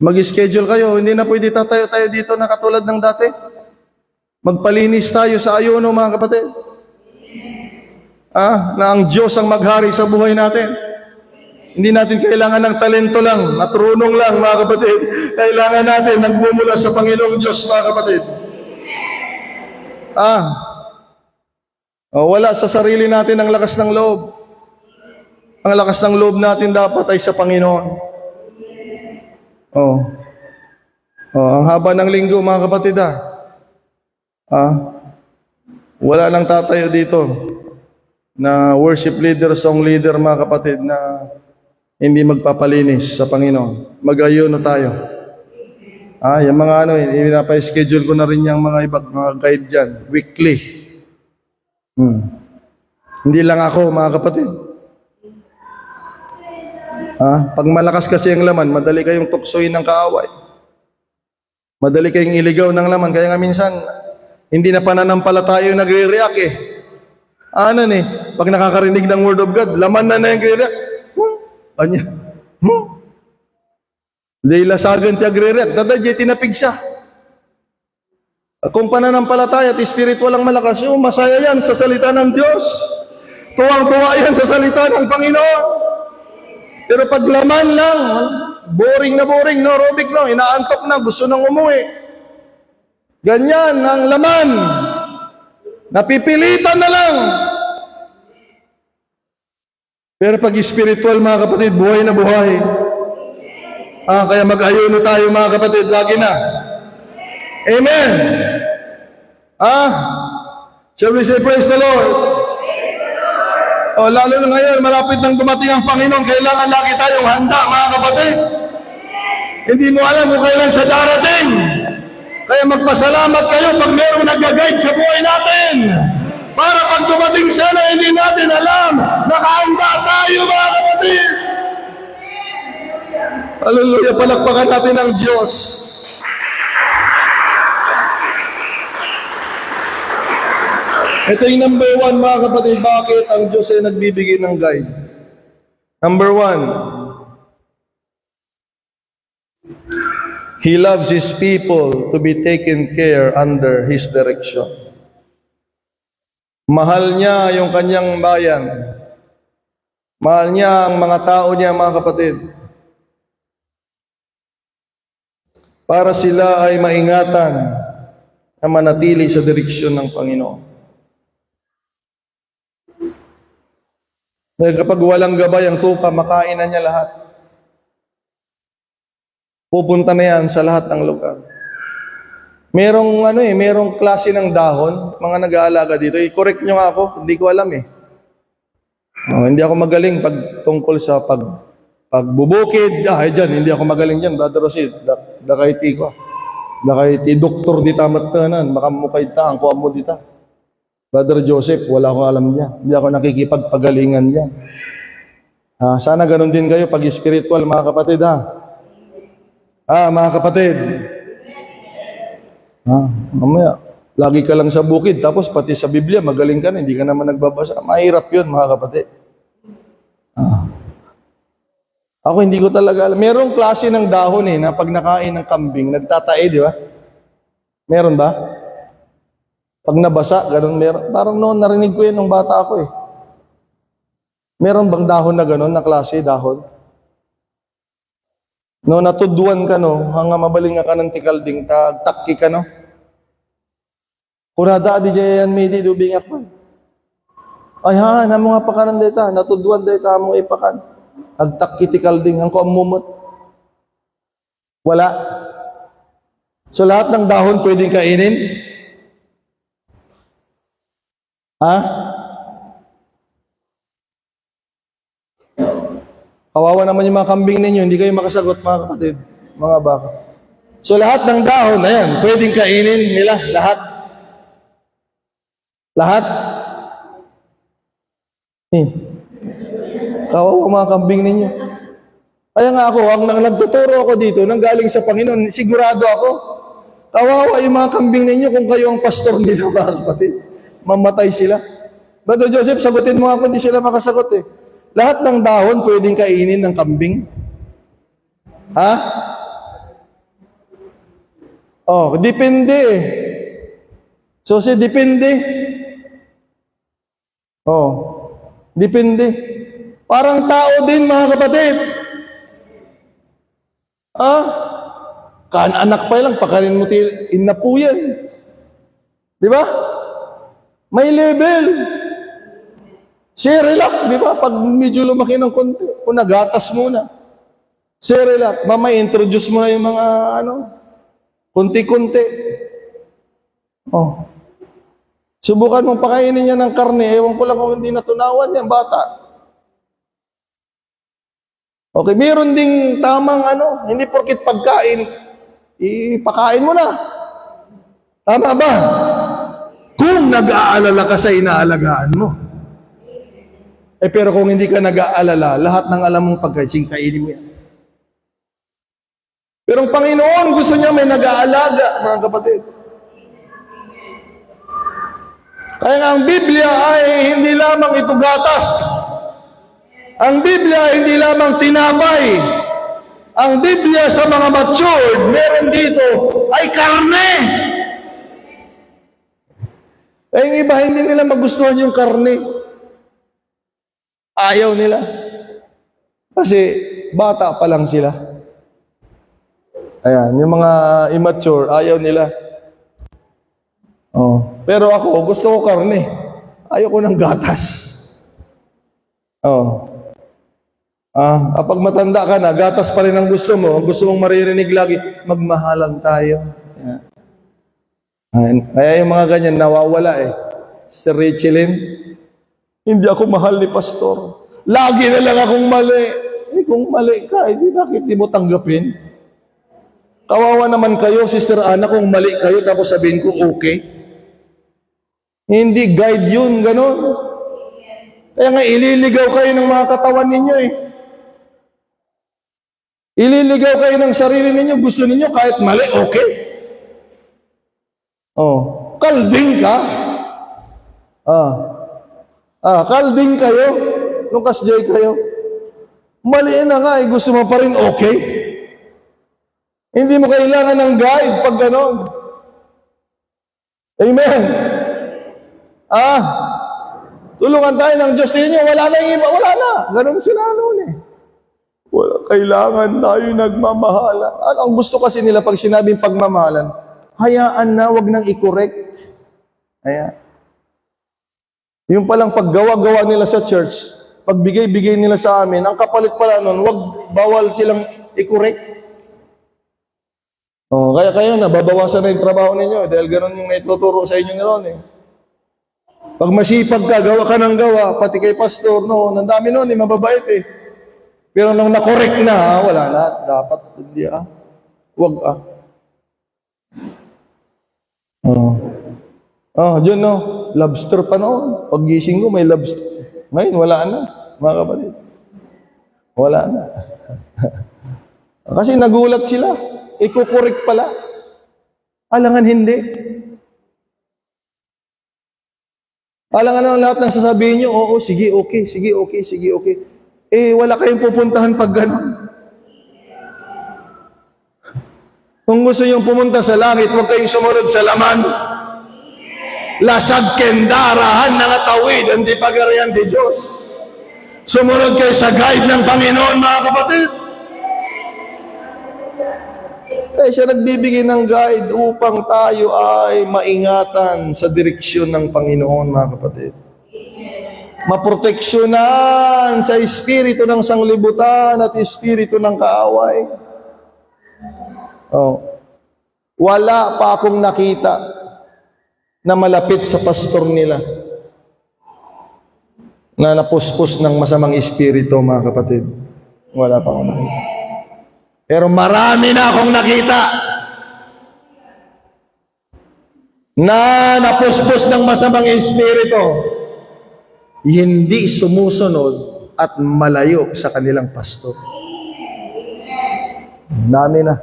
Mag-schedule kayo. Hindi na pwede tatayo-tayo dito na katulad ng dati. Magpalinis tayo sa ayuno mga kapatid. Na ang Diyos ang maghari sa buhay natin. Hindi natin kailangan ng talento lang, matrunong lang mga kapatid. Kailangan natin nagmumula sa Panginoong Diyos mga kapatid. Wala sa sarili natin ang lakas ng loob. Ang lakas ng loob natin dapat ay sa Panginoon. Ang haba ng linggo mga kapatid wala nang tatayo dito na worship leader, song leader mga kapatid na hindi magpapalinis sa Panginoon. Mag-ayuno tayo. Yung mga pinapa-schedule ko na rin yung mga ibang mga guide dyan, weekly. Hindi lang ako mga kapatid. Pag malakas kasi ang laman, madali kayong tuksoin ng kaaway. Madali kayong iligaw ng laman. Kaya nga minsan, hindi na pananampalataya yung nagre-react eh. Pag nakakarinig ng Word of God, laman na yung nagre-react. Anya? Leila sagan ti agre-react. Dadadya tinapigsa. Kung pananampalataya at spiritual ang malakas, masaya yan sa salita ng Diyos. Tuwang-tuwa yan sa salita ng Panginoon. Pero pag laman lang, boring na boring, no, aerobic no, inaantok na, gusto nang umuwi. Ganyan ang laman. Napipilitan na lang. Pero pag spiritual mga kapatid, buhay na buhay. Kaya mag-ayuno tayo mga kapatid, lagi na. Amen. Shall we say praise the Lord? Lalo na ngayon, malapit nang dumating ang Panginoon, kailangan lagi tayong handa, mga kapatid. Hindi mo alam kung kailan siya darating. Kaya magpasalamat kayo pag mayroong nag-guide sa buhay natin. Para pag dumating siya na hindi natin alam, nakahanda tayo, mga kapatid. Hallelujah, palakpakan natin ang Diyos. Ito yung number 1 mga kapatid, bakit ang Diyos ay nagbibigay ng guide. Number 1, He loves His people to be taken care under His direction. Mahal niya yung kanyang bayan. Mahal niya ang mga tao niya mga kapatid. Para sila ay maingatan na manatili sa direksyon ng Panginoon. Dahil kapag walang gabay ang tupa, makain na niya lahat. Pupunta na yan sa lahat ng lugar. Merong klase ng dahon, mga nag-aalaga dito. I-correct nyo nga ako, hindi ko alam eh. Hindi ako magaling tungkol sa pagbubukid. Dyan, hindi ako magaling dyan, Brother Rosid. Dakaiti ko. Dakaiti doktor di tamat tanan, makamukay ta, ang kuha mo dita. Brother Joseph, wala akong alam niya. Hindi ako nakikipagpagalingan niya. Sana ganun din kayo pag spiritual, mga kapatid, mga kapatid. Mamaya, lagi ka lang sa bukid, tapos pati sa Biblia, magaling ka na, hindi ka naman nagbabasa. Mahirap yun, mga kapatid. Ako hindi ko talaga alam. Merong klase ng dahon na pag nakain ng kambing, nagtatae, di ba? Meron ba? Pag nabasa, ganun meron. Parang noon narinig ko yan nung bata ako eh. Meron bang dahon na ganun, na klase dahon? No, natudwan ka, no, hanga mabaling nga ka ng tikalding, takki ka, no. Kurada, di jayan midi, dubingak pa. Ay, ha, na mga pakanan data, natudwan data mo ipakan. Agtakki tikalding, ang kuamumot. Wala. So, lahat ng dahon pwedeng kainin? Ha? Kawawa naman yung mga kambing ninyo, hindi kayo makasagot, mga kapatid, mga baka. So lahat ng dahon, ayan, pwedeng kainin nila, lahat. Lahat. Kawawa mga kambing ninyo. Kaya nga ako, ang nagtuturo ako dito, nang galing sa Panginoon, sigurado ako, kawawa yung mga kambing ninyo kung kayo ang pastor nila, mga kapatid. Mamatay sila. Brother Joseph, sagutin mo ako, hindi sila makasagot eh. Lahat ng dahon pwedeng kainin ng kambing? Ha? Oh, depende eh. So, depende. Oh, depende. Parang tao din, mga kapatid. Anak pa lang, pakanin mo inapo yan. Di ba? May level. Cerelac, di ba? Pag medyo lumaki ng konti, kung nagatas muna. Cerelac, mamay, introduce mo na yung mga, kunti-kunti. Oh. Subukan mong pakainin niya ng karne, ewan ko lang kung hindi natunawan yan, bata. Okay, meron ding tamang hindi porkit pagkain, ipakain mo na. Tama ba? Kung nag-aalala ka sa inaalagaan mo. Pero kung hindi ka nag-aalala, lahat ng alam mong pagkain, kainin mo yan. Pero ang Panginoon, gusto niya may nag-aalaga, mga kapatid. Kaya nga ang Biblia ay hindi lamang ito gatas. Ang Biblia ay hindi lamang tinapay. Ang Biblia sa mga matured, meron dito, ay karne. Yung iba, hindi nila magustuhan yung karne. Ayaw nila. Kasi bata pa lang sila. Ayan, yung mga immature, ayaw nila. Oh. Pero ako, gusto ko karne. Ayaw ko ng gatas. Oh. Kapag matanda ka na, gatas pa rin ang gusto mong maririnig lagi, magmahalang tayo. Ayan. Kaya yung mga ganyan, nawawala eh. Sister Richelyn, hindi ako mahal ni pastor. Lagi na lang akong mali. Kung mali ka, bakit di mo tanggapin? Kawawa naman kayo, Sister Ana, kung mali kayo, tapos sabihin ko, okay. Hindi guide yun, gano'n. Kaya nga, ililigaw kayo ng mga katawan ninyo eh. Ililigaw kayo ng sarili ninyo, gusto ninyo, kahit mali, okay. Oh, kalding ka. Kalding kayo, nung kasjay kayo. Mali na nga, gusto mo pa rin okay. Hindi mo kailangan ng guide pag ganon. Amen. Tulungan tayo ng Diyos ninyo, wala na yung iba, wala na. Ganon sila noon eh. Wala, kailangan tayo nagmamahalan. Ang gusto kasi nila pag sinabing pagmamahalan, hayaan na, wag nang i-correct. Hayaan. Yung palang paggawa-gawa nila sa church, pagbigay-bigay nila sa amin, ang kapalit pala nun, bawal silang i-correct. Kaya kayo na, babawasan na yung trabaho ninyo dahil gano'n yung naituturo sa inyo nilon eh. Pag masipag ka, gawa ka ng gawa, pati kay pastor, ang dami nun, mababait eh. Pero nung na-correct na, wala na, dapat, hindi wag Diyan lobster pa noon. Paggising ko, may lobster. Ngayon, wala na, mga kapatid. Wala na. Kasi nagulat sila. Iko-correct pala. Alangan hindi. Alangan lahat ng sasabihin nyo, oo, sige, okay, sige, okay, sige, okay. Wala kayong pupuntahan pag gano'n. Kung gusto nyo pumunta sa langit, huwag kayong sumunod sa laman. Lasag kendarahan ng atawid, hindi pagarian di Diyos. Sumunod kayo sa guide ng Panginoon, mga kapatid. Siya nagbibigay ng guide upang tayo ay maingatan sa direksyon ng Panginoon, mga kapatid. Maproteksyonan sa espiritu ng sanglibutan at espiritu ng kaaway. Wala pa akong nakita na malapit sa pastor nila na napuspos ng masamang espiritu, mga kapatid. Wala pa akong nakita. Pero marami na akong nakita na napuspos ng masamang espiritu, hindi sumusunod at malayo sa kanilang pastor. Dami na.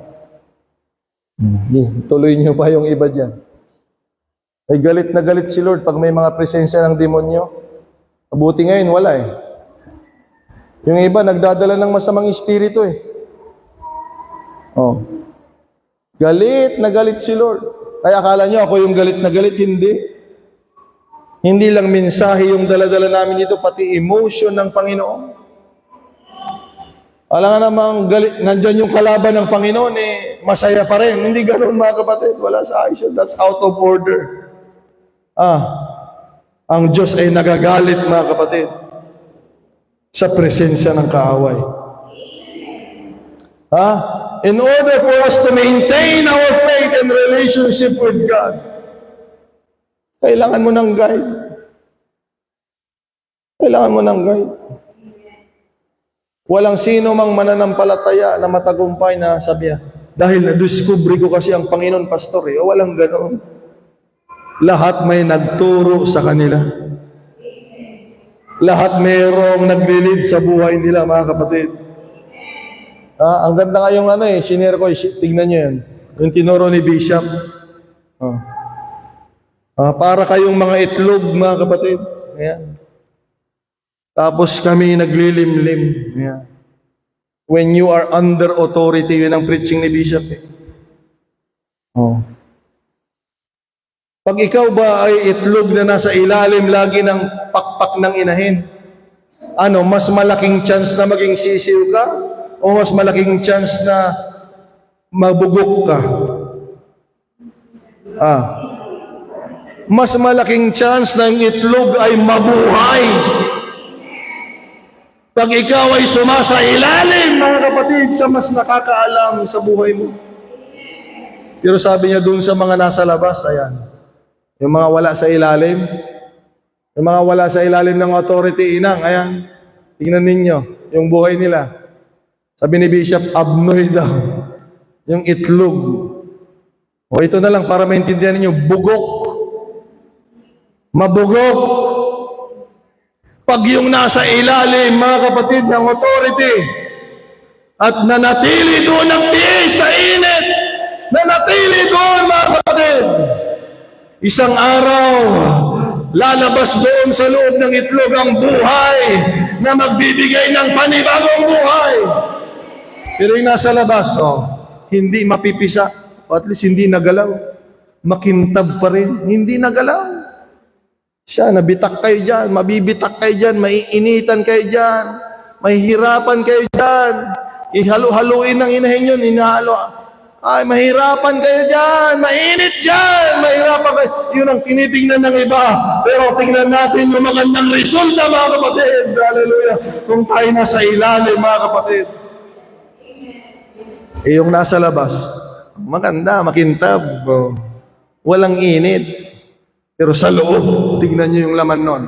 Tuloy niyo pa yung iba dyan. Ay galit na galit si Lord pag may mga presensya ng demonyo. Mabuti ngayon, wala eh. Yung iba, nagdadala ng masamang espiritu eh. Galit na galit si Lord. Kaya akala nyo ako yung galit na galit, hindi. Hindi lang mensahe yung dala-dala namin dito, pati emotion ng Panginoon. Alam nga namang galit, nandyan yung kalaban ng Panginoon, masaya pa rin. Hindi ganoon, mga kapatid. Wala sa ayos. That's out of order. Ang Diyos ay nagagalit, mga kapatid, sa presensya ng kaaway. In order for us to maintain our faith and relationship with God, kailangan mo ng guide. Kailangan mo ng guide. Walang sino mang mananampalataya na matagumpay na sabi niya, dahil na-discover ko kasi ang Panginoon, pastor. Walang ganoon. Lahat may nagturo sa kanila. Lahat mayroong nag-lead sa buhay nila, mga kapatid. Ang ganda nga yung sinare ko, tignan nyo yan. Yung tinuro ni Bishop. Para kayong mga itlog, mga kapatid. Ayan. Tapos kami naglilimlim. Ayan. When you are under authority, yun ang preaching ni Bishop. Pag ikaw ba ay itlog na nasa ilalim lagi ng pakpak ng inahin, mas malaking chance na maging sisiw ka? O mas malaking chance na mabugok ka? Mas malaking chance na ang itlog ay mabuhay. Pag ikaw ay sumasa ilalim, mga kapatid, sa mas nakakaalam sa buhay mo. Pero sabi niya dun sa mga nasa labas, ayan, yung mga wala sa ilalim, yung mga wala sa ilalim ng authority, inang, ayan, tingnan ninyo, yung buhay nila. Sabi ni Bishop, abnoy daw. Yung itlog. Ito na lang para maintindihan ninyo, bugok. Mabugok. Pag yung nasa ilalim, mga kapatid, ng authority, at nanatili doon ng tiis sa init, nanatili doon, mga kapatid, isang araw, lalabas doon sa loob ng itlog ang buhay na magbibigay ng panibagong buhay. Pero yung nasa labas, hindi mapipisa, o at least hindi nagalaw. Makintab pa rin, hindi nagalaw. Siya, nabitak kayo dyan, mabibitak kayo dyan, maiinitan kayo dyan, mahihirapan kayo dyan, ihalo-haluin ng inahin yun, inahalo. Ay, mahirapan kayo dyan, mainit dyan, mahirapan kayo. Yun ang tinitingnan ng iba. Pero tingnan natin yung magandang resulta, mga kapatid. Hallelujah. Kung tayo nasa ilalim, mga kapatid. Yung nasa labas, maganda, makintab, walang init. Pero sa loob, tignan nyo yung laman nun.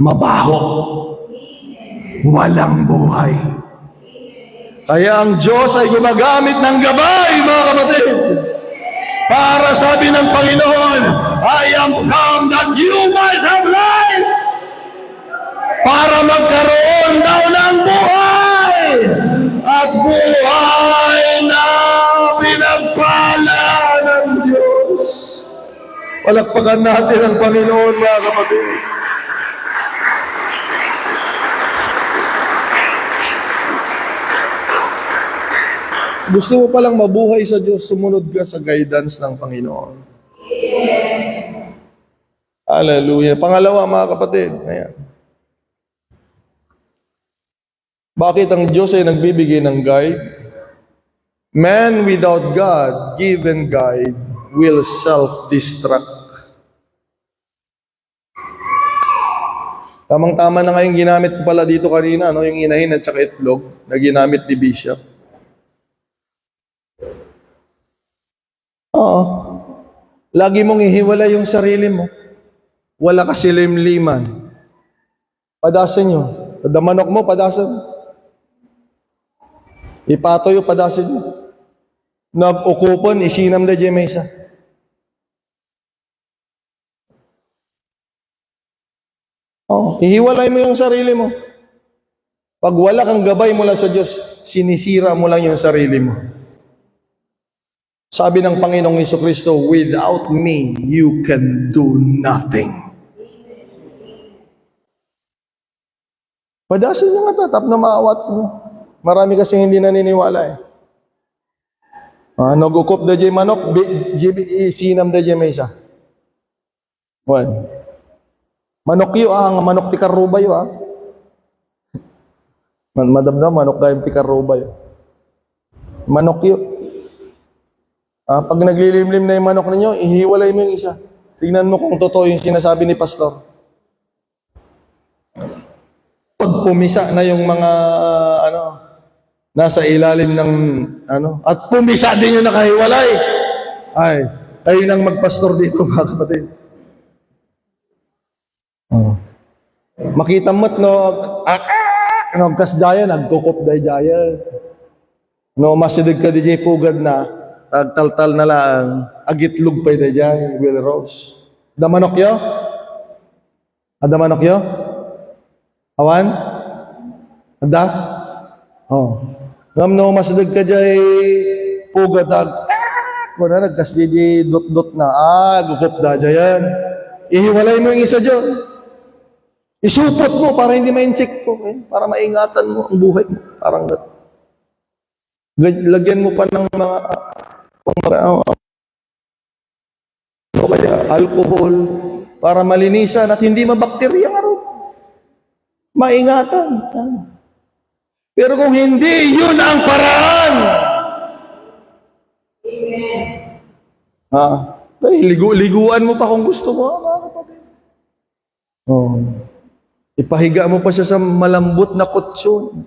Mabaho. Walang buhay. Kaya ang Diyos ay gumagamit ng gabay, mga kapatid. Para sabi ng Panginoon, I am come that you might have life. Para magkaroon daw ng buhay. At buhay na pinagpala ng Diyos. Palakpakan natin ang Panginoon, mga kapatid. Gusto mo palang mabuhay sa Diyos, sumunod ka sa guidance ng Panginoon. Hallelujah. Pangalawa, mga kapatid, ayan. Bakit ang Diyos ay nagbibigay ng guide? Man without God-given guide will self-destruct. Tamang-tama na ngayong ginamit ko pala dito kanina, no? Yung inahin at saka itlog na ginamit ni Bishop. Oo. Lagi mong ihiwala yung sarili mo. Wala ka silimliman. Padasan nyo. Damanok mo, padasan. Ipatoyo, padasan nyo. Nag-ukupon, isinam na jemesa. Oh, ihiwalay mo yung sarili mo. Pag wala kang gabay mula sa Diyos, sinisira mo lang yung sarili mo. Sabi ng Panginoong Jesucristo, without me, you can do nothing. Padasin nyo nga tatap na maawat nyo. Marami kasing hindi naniniwala eh. Nagukop da jay manok, sinam da jay mesa. One. Manok yu manok ti karuba yu Madamdam, manok dahil ti karuba yu. Manok yu. Pag naglilimlim na yung manok ninyo, ihiwalay mo yung isa. Tingnan mo kung totoo yung sinasabi ni pastor. Pag pumisa na yung mga nasa ilalim ng at pumisa din yung nakahiwalay. Ay, kayo nang magpastor dito, mga kapatid. Makita mo't kas jaya, nagkukop day jaya. No, masidig ka DJ pugad na, tagtaltal na lang, agitlog pa'y day jaya, Will Rose. Damanok yo? Damanok yo? Awan? Ada? Oh. Ngam no, masidig ka jay pugad, kuna nagkas DJ dot-dot na, gukop da jayan. Ihiwalay mo yung isa dyan. Isupot mo para hindi ma-incheck ko. Para maingatan mo ang buhay mo. Parang lagyan mo pa ng mga kaya alcohol para malinisan at hindi mabakterya nga rin. Maingatan. Pero kung hindi, yun ang paraan. Dahil liguan mo pa kung gusto mo, mga kapatid. Ipahiga mo pa siya sa malambot na kutsyon.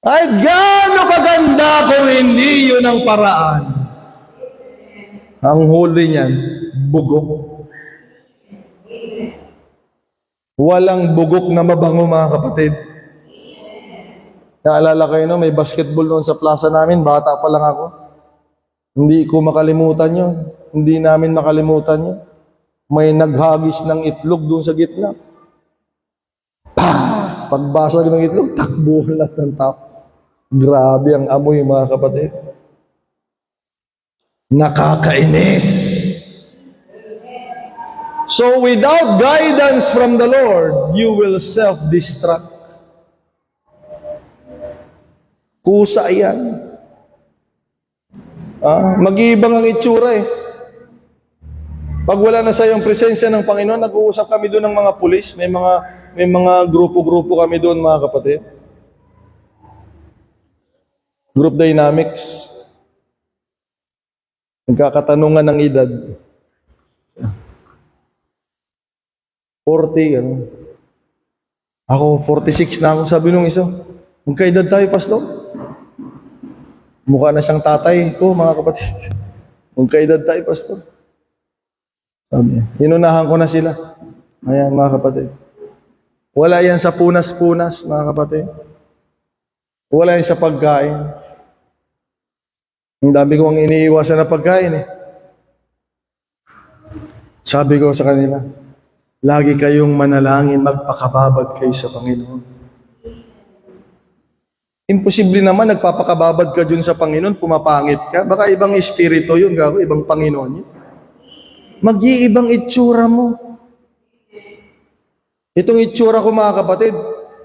Ay, gaano kaganda kung hindi yun ang paraan. Ang huli niyan, bugok. Walang bugok na mabango, mga kapatid. Naalala kayo, no? May basketball noon sa plaza namin, bata pa lang ako. Hindi ko makalimutan yun. Hindi namin makalimutan yun. May naghagis ng itlog doon sa gitna. Pagbasag ng itlog, takbo lahat ng tao. Grabe ang amoy, mga kapatid. Nakakainis. So without guidance from the Lord, you will self-destruct. Kusa yan. Mag-iibang ang itsura eh. Pag wala na sa iyong presensya ng Panginoon, nag-uusap kami doon ng mga pulis. May mga grupo-grupo kami doon, mga kapatid. Group dynamics. Nagkakatanungan ng edad. 40, ano. Ako, 46 na ako. Sabi nung isa, magkaedad tayo, pastor. Mukha na siyang tatay ko, mga kapatid. Magkaedad tayo, pastor. Sabi niya, inunahan ko na sila. Ayan, mga kapatid. Wala yan sa punas-punas, mga kapatid. Wala yan sa pagkain. Ang dami kong iniiwasan na pagkain eh. Sabi ko sa kanila, lagi kayong manalangin, magpakababad kayo sa Panginoon. Imposible naman, nagpapakababad ka dun sa Panginoon, pumapangit ka. Baka ibang espiritu yun, gago, ibang Panginoon yun. Mag-iibang itsura mo. Itong itsura ko, mga kapatid,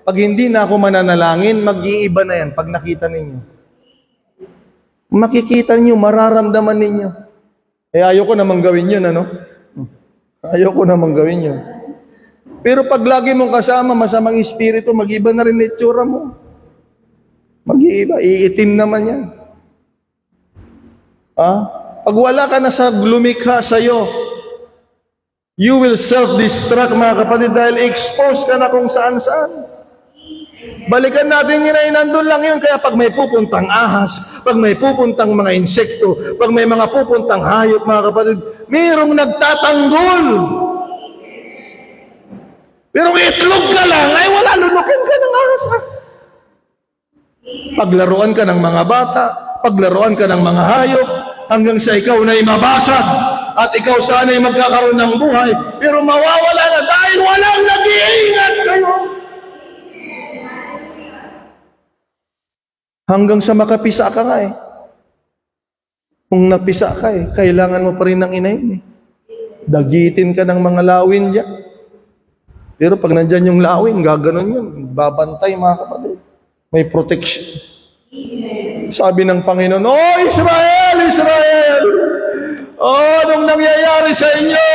pag hindi na ako mananalangin, mag-iiba na yan pag nakita ninyo. Makikita ninyo, mararamdaman ninyo. Ayoko namang gawin yun, ano? Ayoko namang gawin yun. Pero pag lagi mong kasama, masamang espiritu, mag-iba na rin itsura mo. Mag-iiba, iitim naman yan. Pag wala ka na sa lumikha sa'yo, you will self-destruct, mga kapatid, dahil exposed ka na kung saan-saan. Balikan natin yun ay nandun lang yun. Kaya pag may pupuntang ahas, pag may pupuntang mga insekto, pag may mga pupuntang hayop, mga kapatid, mayroong nagtatanggol. Pero itlog ka lang, ay wala, lunukin ka ng ahas. Paglaruan ka ng mga bata, paglaruan ka ng mga hayop, hanggang sa ikaw na mabasag, at ikaw sana ay magkakaroon ng buhay, pero mawawala na dahil walang nag-iingat sa'yo. Hanggang sa makapisa ka nga eh. Kung napisa ka eh, kailangan mo pa rin ng inahin eh. Dagitin ka ng mga lawin dyan. Pero pag nandyan yung lawin, gaganon yun. Babantay, mga kapatid. May protection. Sabi ng Panginoon, "Oh, Israel, Israel! Oh, anong nangyayari sa inyo?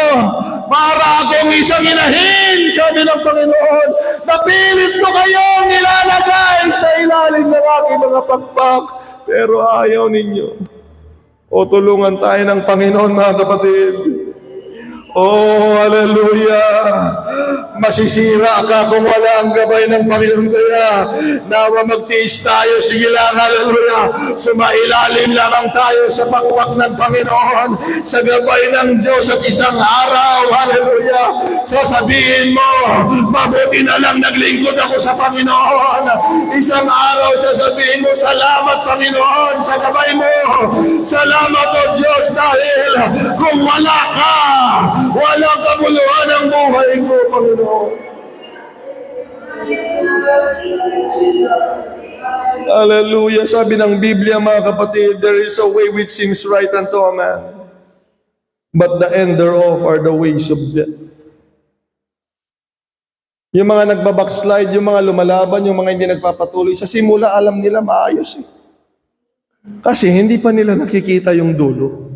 Para akong isang inahin," sabi ng Panginoon. "Napilit ko kayong nilalagay sa ilalim ng aking mga pakpak, pero ayaw ninyo." O tulungan tayo ng Panginoon, mga kapatid. Oh, hallelujah! Masisira ka kung wala ang gabay ng Panginoon. Kaya nawa magtiis tayo. Sige lang, hallelujah. Sumailalim lamang tayo sa pakpak ng Panginoon, sa gabay ng Diyos, at isang araw, hallelujah, sasabihin mo, mabuti na lang naglingkod ako sa Panginoon. Isang araw sasabihin mo, salamat Panginoon sa gabay mo. Salamat o Diyos, dahil kung wala ka, walang kabuluhan ang buhay ko, Panginoon. Hallelujah. Sabi ng Biblia, mga kapatid, there is a way which seems right unto a man, but the end thereof are the ways of death. Yung mga nagbabackslide, yung mga lumalaban, yung mga hindi nagpapatuloy, sa simula alam nila maayos eh. Kasi hindi pa nila nakikita yung dulo.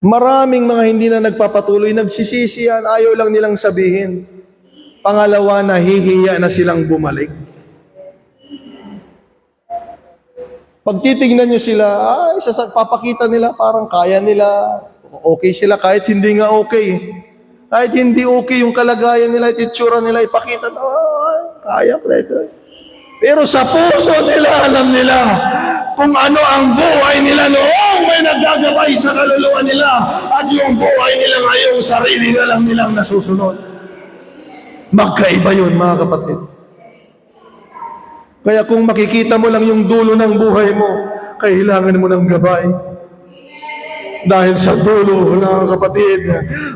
Maraming mga hindi na nagpapatuloy, nagsisisi yan, ayaw lang nilang sabihin. Pangalawa, nahihiya na silang bumalik. Pag titignan nyo sila, papakita nila, parang kaya nila, okay sila, kahit hindi nga okay. Kahit hindi okay yung kalagayan nila, itsura nila, ipakita na, kaya ko ito. Pero sa puso nila, alam nila kung ano ang buhay nila noong may naggagabay sa kaluluwa nila, at yung buhay nila ngayong sarili na lang nilang nasusunod. Magkaiba yun, mga kapatid. Kaya kung makikita mo lang yung dulo ng buhay mo, kailangan mo ng gabay. Dahil sa dulo, mga kapatid,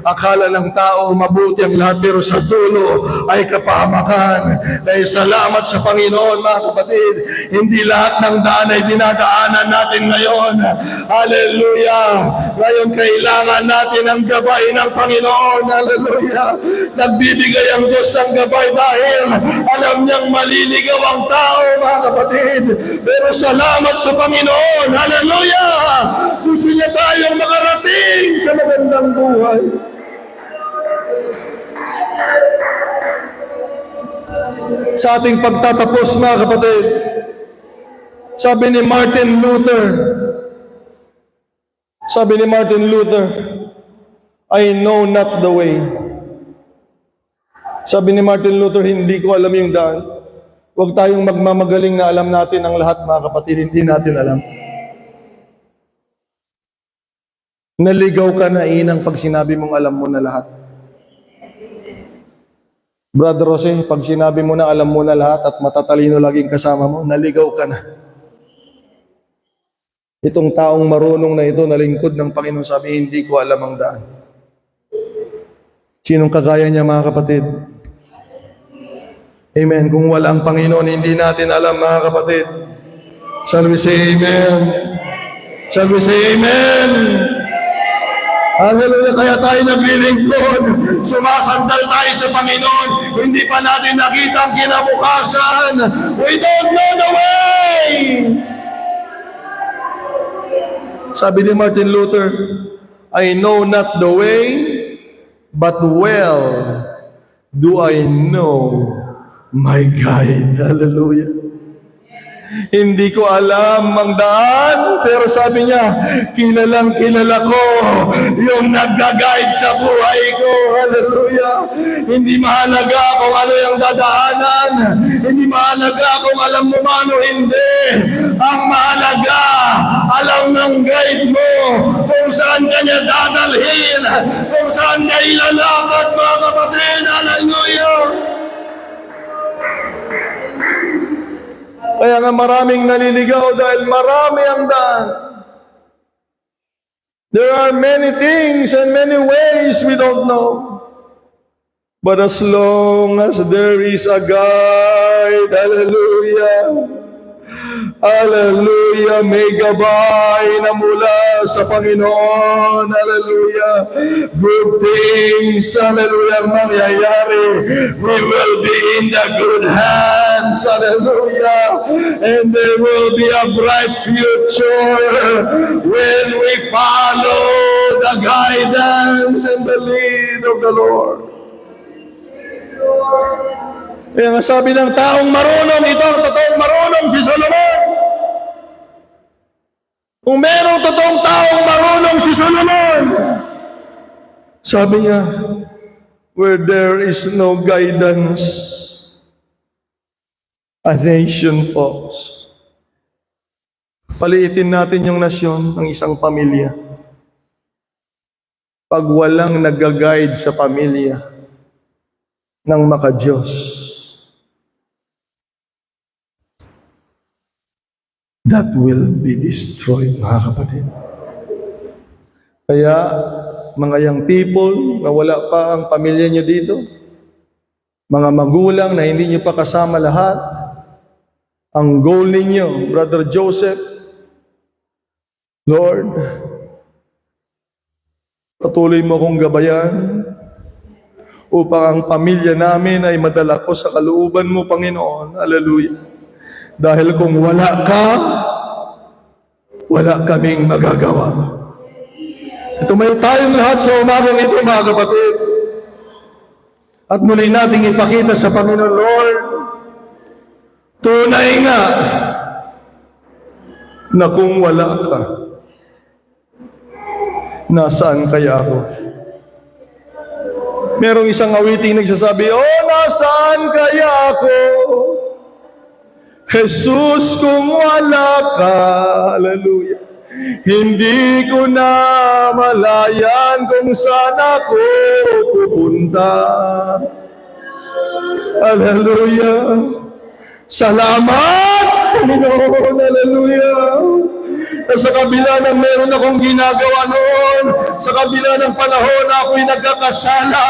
akala ng tao mabuti ang lahat, pero sa dulo ay kapahamakan. Dahil salamat sa Panginoon, mga kapatid, hindi lahat ng daan ay dinadaanan natin ngayon. Hallelujah! Ngayon kailangan natin ang gabay ng Panginoon. Hallelujah! Nagbibigay ang Diyos ng gabay dahil alam niyang maliligaw ang tao, mga kapatid. Pero salamat sa Panginoon. Hallelujah! Gusto niya tayong makarating sa magandang buhay. Sa ating pagtatapos, mga kapatid, sabi ni Martin Luther, I know not the way. Sabi ni Martin Luther, hindi ko alam yung daan. Huwag tayong magmamagaling na alam natin ang lahat, mga kapatid, hindi natin alam. Naligaw ka na inang pag sinabi mong alam mo na lahat. Brother Jose, pag sinabi mo na alam mo na lahat at matatalino laging kasama mo, naligaw ka na. Itong taong marunong na ito, nalingkod ng Panginoon, sabi, hindi ko alam ang daan. Sinong kagaya niya, mga kapatid? Amen. Kung wala ang Panginoon, hindi natin alam, mga kapatid. Shall we say amen? Shall we say amen? Hallelujah, kaya tayo naglilingkod. Sumasandal tayo sa Panginoon. Hindi pa natin nakita ang kinabukasan. We don't know the way. Sabi ni Martin Luther, I know not the way, but well do I know my guide. Hallelujah. Hindi ko alam ang daan, pero sabi niya, kilalang kilala ko yung nagga-guide sa buhay ko. Hallelujah! Hindi mahalaga kung ano yung dadaanan. Hindi mahalaga kung alam mo man o hindi. Ang mahalaga, alam ng guide mo kung saan ka niya dadalhin, kung saan ka ilalakad, mga kapatid. Hallelujah! Kaya nga maraming naliligaw dahil marami ang daan. There are many things and many ways we don't know. But as long as there is a guide, hallelujah, hallelujah, may gabay na mula sa Panginoon, hallelujah, good things, hallelujah, mangyayari. We will be in the good hands, hallelujah, and there will be a bright future when we follow the guidance and the lead of the Lord. Kaya nga sabi ng taong marunong, ito ang totoong marunong, si Solomon. Kung merong totoong taong marunong si Solomon, sabi niya, where there is no guidance, a nation falls. Paliitin natin yung nasyon ng isang pamilya. Pag walang nag-guide sa pamilya ng maka-Diyos, that will be destroyed, mga kapatid. Kaya, mga young people na wala pa ang pamilya nyo dito, mga magulang na hindi nyo pa kasama lahat, ang goal ninyo, Brother Joseph, Lord, patuloy mo kong gabayan upang ang pamilya namin ay madala ko sa kalooban mo, Panginoon. Hallelujah. Dahil kung wala ka, wala kaming magagawa. Tumayo tayong lahat sa umagang ito, mga kapatid. At muli nating ipakita sa Panginoon, Lord, tunay nga na kung wala ka, nasaan kaya ako? Merong isang awiting nagsasabi, oh, nasaan kaya ako? Jesus, kung wala ka, hallelujah, hindi ko na malayan kung saan ako pupunta. Hallelujah. Salamat, Panginoon, hallelujah. Na sa kabila ng meron akong ginagawa noon, sa kabila ng panahon na ako'y nagkakasala,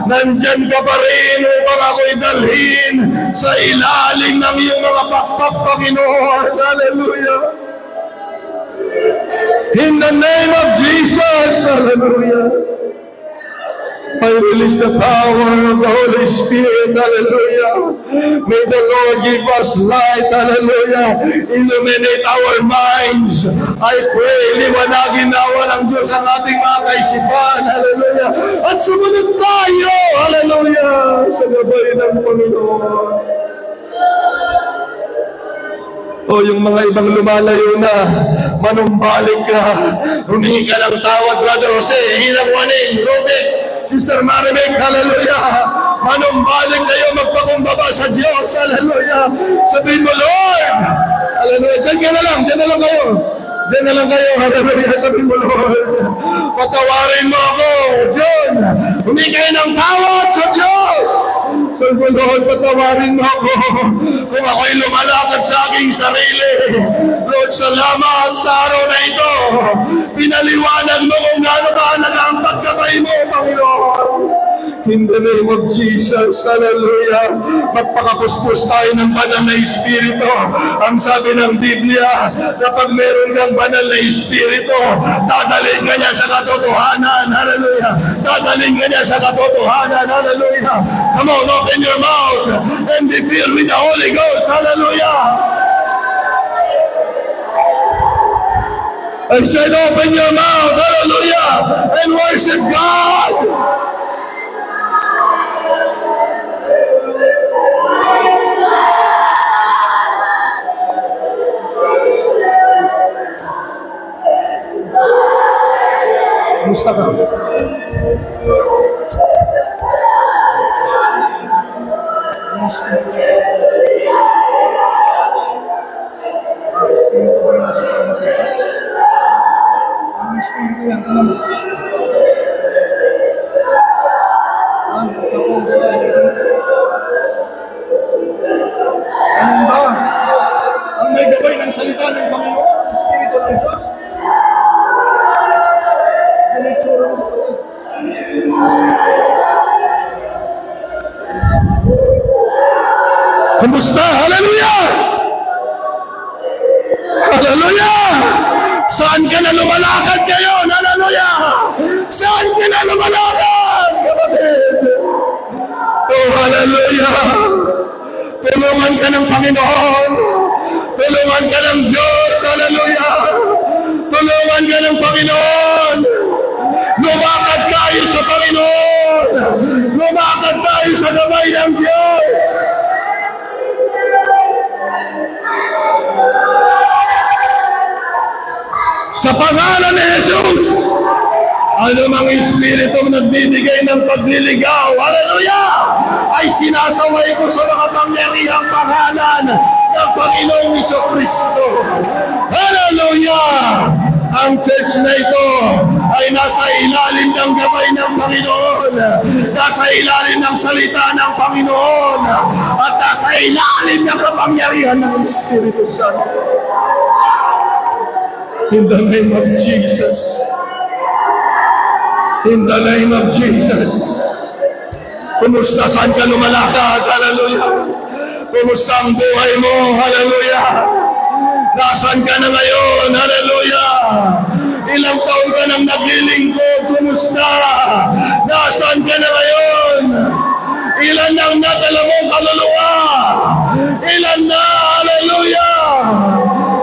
nandyan ka pa rin upang ako'y dalhin sa ilalim ng iyong mga pakpak, Panginoon. Hallelujah. In the name of Jesus, hallelujah. I release the power of the Holy Spirit, hallelujah. May the Lord give us light, hallelujah. Illuminate our minds. I pray, liwanagin nawa ng Diyos ang ating mga kaisipan, hallelujah. At sumunod tayo, hallelujah, sa gabay ng Panginoon. O yung mga ibang lumalayo na, manumbalik ka, humingi ka ng tawad, Brother Jose, hilang waning, Rubik, Sister Maribek, hallelujah. Manumbalik kayo, magpakumbaba sa Diyos, hallelujah. Sabihin mo, Lord, hallelujah. Diyan na lang kayo. Diyan na lang kayo, hallelujah. Sabihin mo, Lord, patawarin mo ako, John. Humingi kayo ng tawad sa Diyos. Sabi mo, Lord, patawarin mo ako kung ako'y lumalakad sa aking sarili. Lord, salamat sa araw na ito. Pinaliwanag mo kung gaano kahalaga ang pagkabay mo, Panginoon. In the name of Jesus, hallelujah. Magpakapuspos tayo ng banal na Espiritu. Ang sabi ng Biblia, kapag meron kang banal na Espiritu, dadalhin ka niya sa katotohanan, hallelujah. Dadalhin ka niya sa katotohanan, hallelujah. Come on, open your mouth and be filled with the Holy Ghost, hallelujah. I said, open your mouth, hallelujah, and worship God. Kumusta ka? Espiritu ko yung nasasama sa taas. Ang espiritu yan, tanong mo. Tapos, ganun ba? Ang may gabay ng salita ng Panginoon, Espiritu ng Diyos. Ano yung tsura mo, kapatid? Kamusta? Hallelujah! Hallelujah! Saan ka na lumalakad ngayon? Hallelujah! Saan ka na lumalakad, kapatid? Oh, hallelujah! Tulungan ka ng Panginoon. Tulungan ka ng Diyos. Hallelujah! Tulungan ka ng Panginoon. Lumakad tayo sa Panginoon. Lumakad tayo sa gabay ng Diyos. Sa pangalan ni Jesus, anumang espiritong nagbibigay ng pagliligaw, hallelujah, ay sinasaway ko sa mga pangyarihang pangalan ng Panginoong Jesucristo. Hallelujah! Ang church na ito ay nasa ilalim ng gabay ng Panginoon, nasa ilalim ng salita ng Panginoon, at nasa ilalim ng kapangyarihan ng Espiritu Santo. In the name of Jesus. In the name of Jesus. Kumusta? Saan ka lumalakad? Hallelujah. Kumusta ang buhay mo? Hallelujah. Nasaan ka na ngayon? Hallelujah. Ilang taon ka nang naglilingkod? Kumusta? Nasaan ka na ngayon? Ilan nang nadala mong kaluluwa? Ilan na? Hallelujah.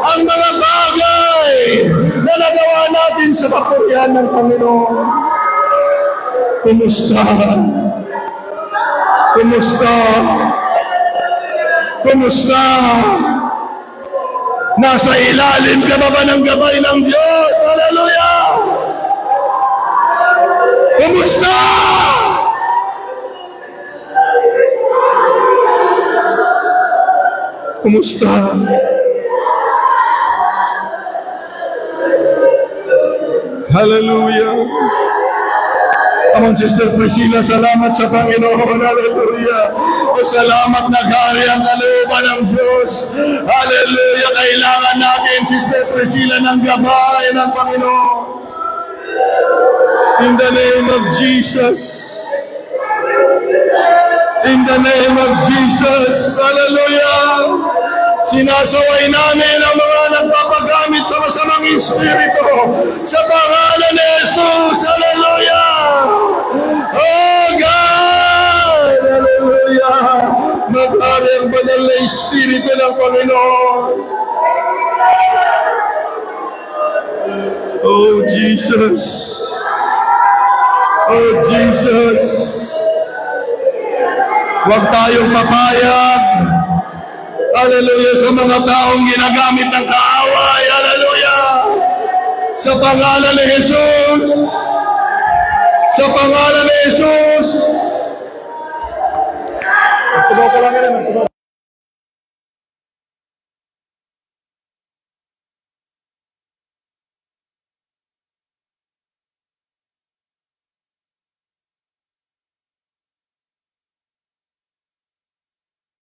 Ang mga bagay na nagawa natin sa kapurihan ng Panginoon. Kumusta? Kumusta? Kumusta? Nasa ilalim ka ba ng gabay ng Diyos? Hallelujah! Kumusta? Kumusta? Hallelujah. Come on, Sister Priscilla, salamat sa Panginoon. Hallelujah. O salamat na gari ang kalooban ng Diyos. Hallelujah. Kailangan natin, Sister Priscilla, ng gabay ng Panginoon. In the name of Jesus. In the name of Jesus. Hallelujah. Sinasaway namin ang mga nagpapagamit sa masamang espiritu sa pangalan ni Jesus. Hallelujah! Oh God! Hallelujah! Mag-ari ang banal na espiritu ng Panginoon. Oh Jesus! Oh Jesus! Huwag tayong papayag. Hallelujah, sa mga taong ginagamit ng kaaway. Hallelujah. Sa pangalan ni Jesus. Sa pangalan ni Jesus. Tumaw ka lang yan.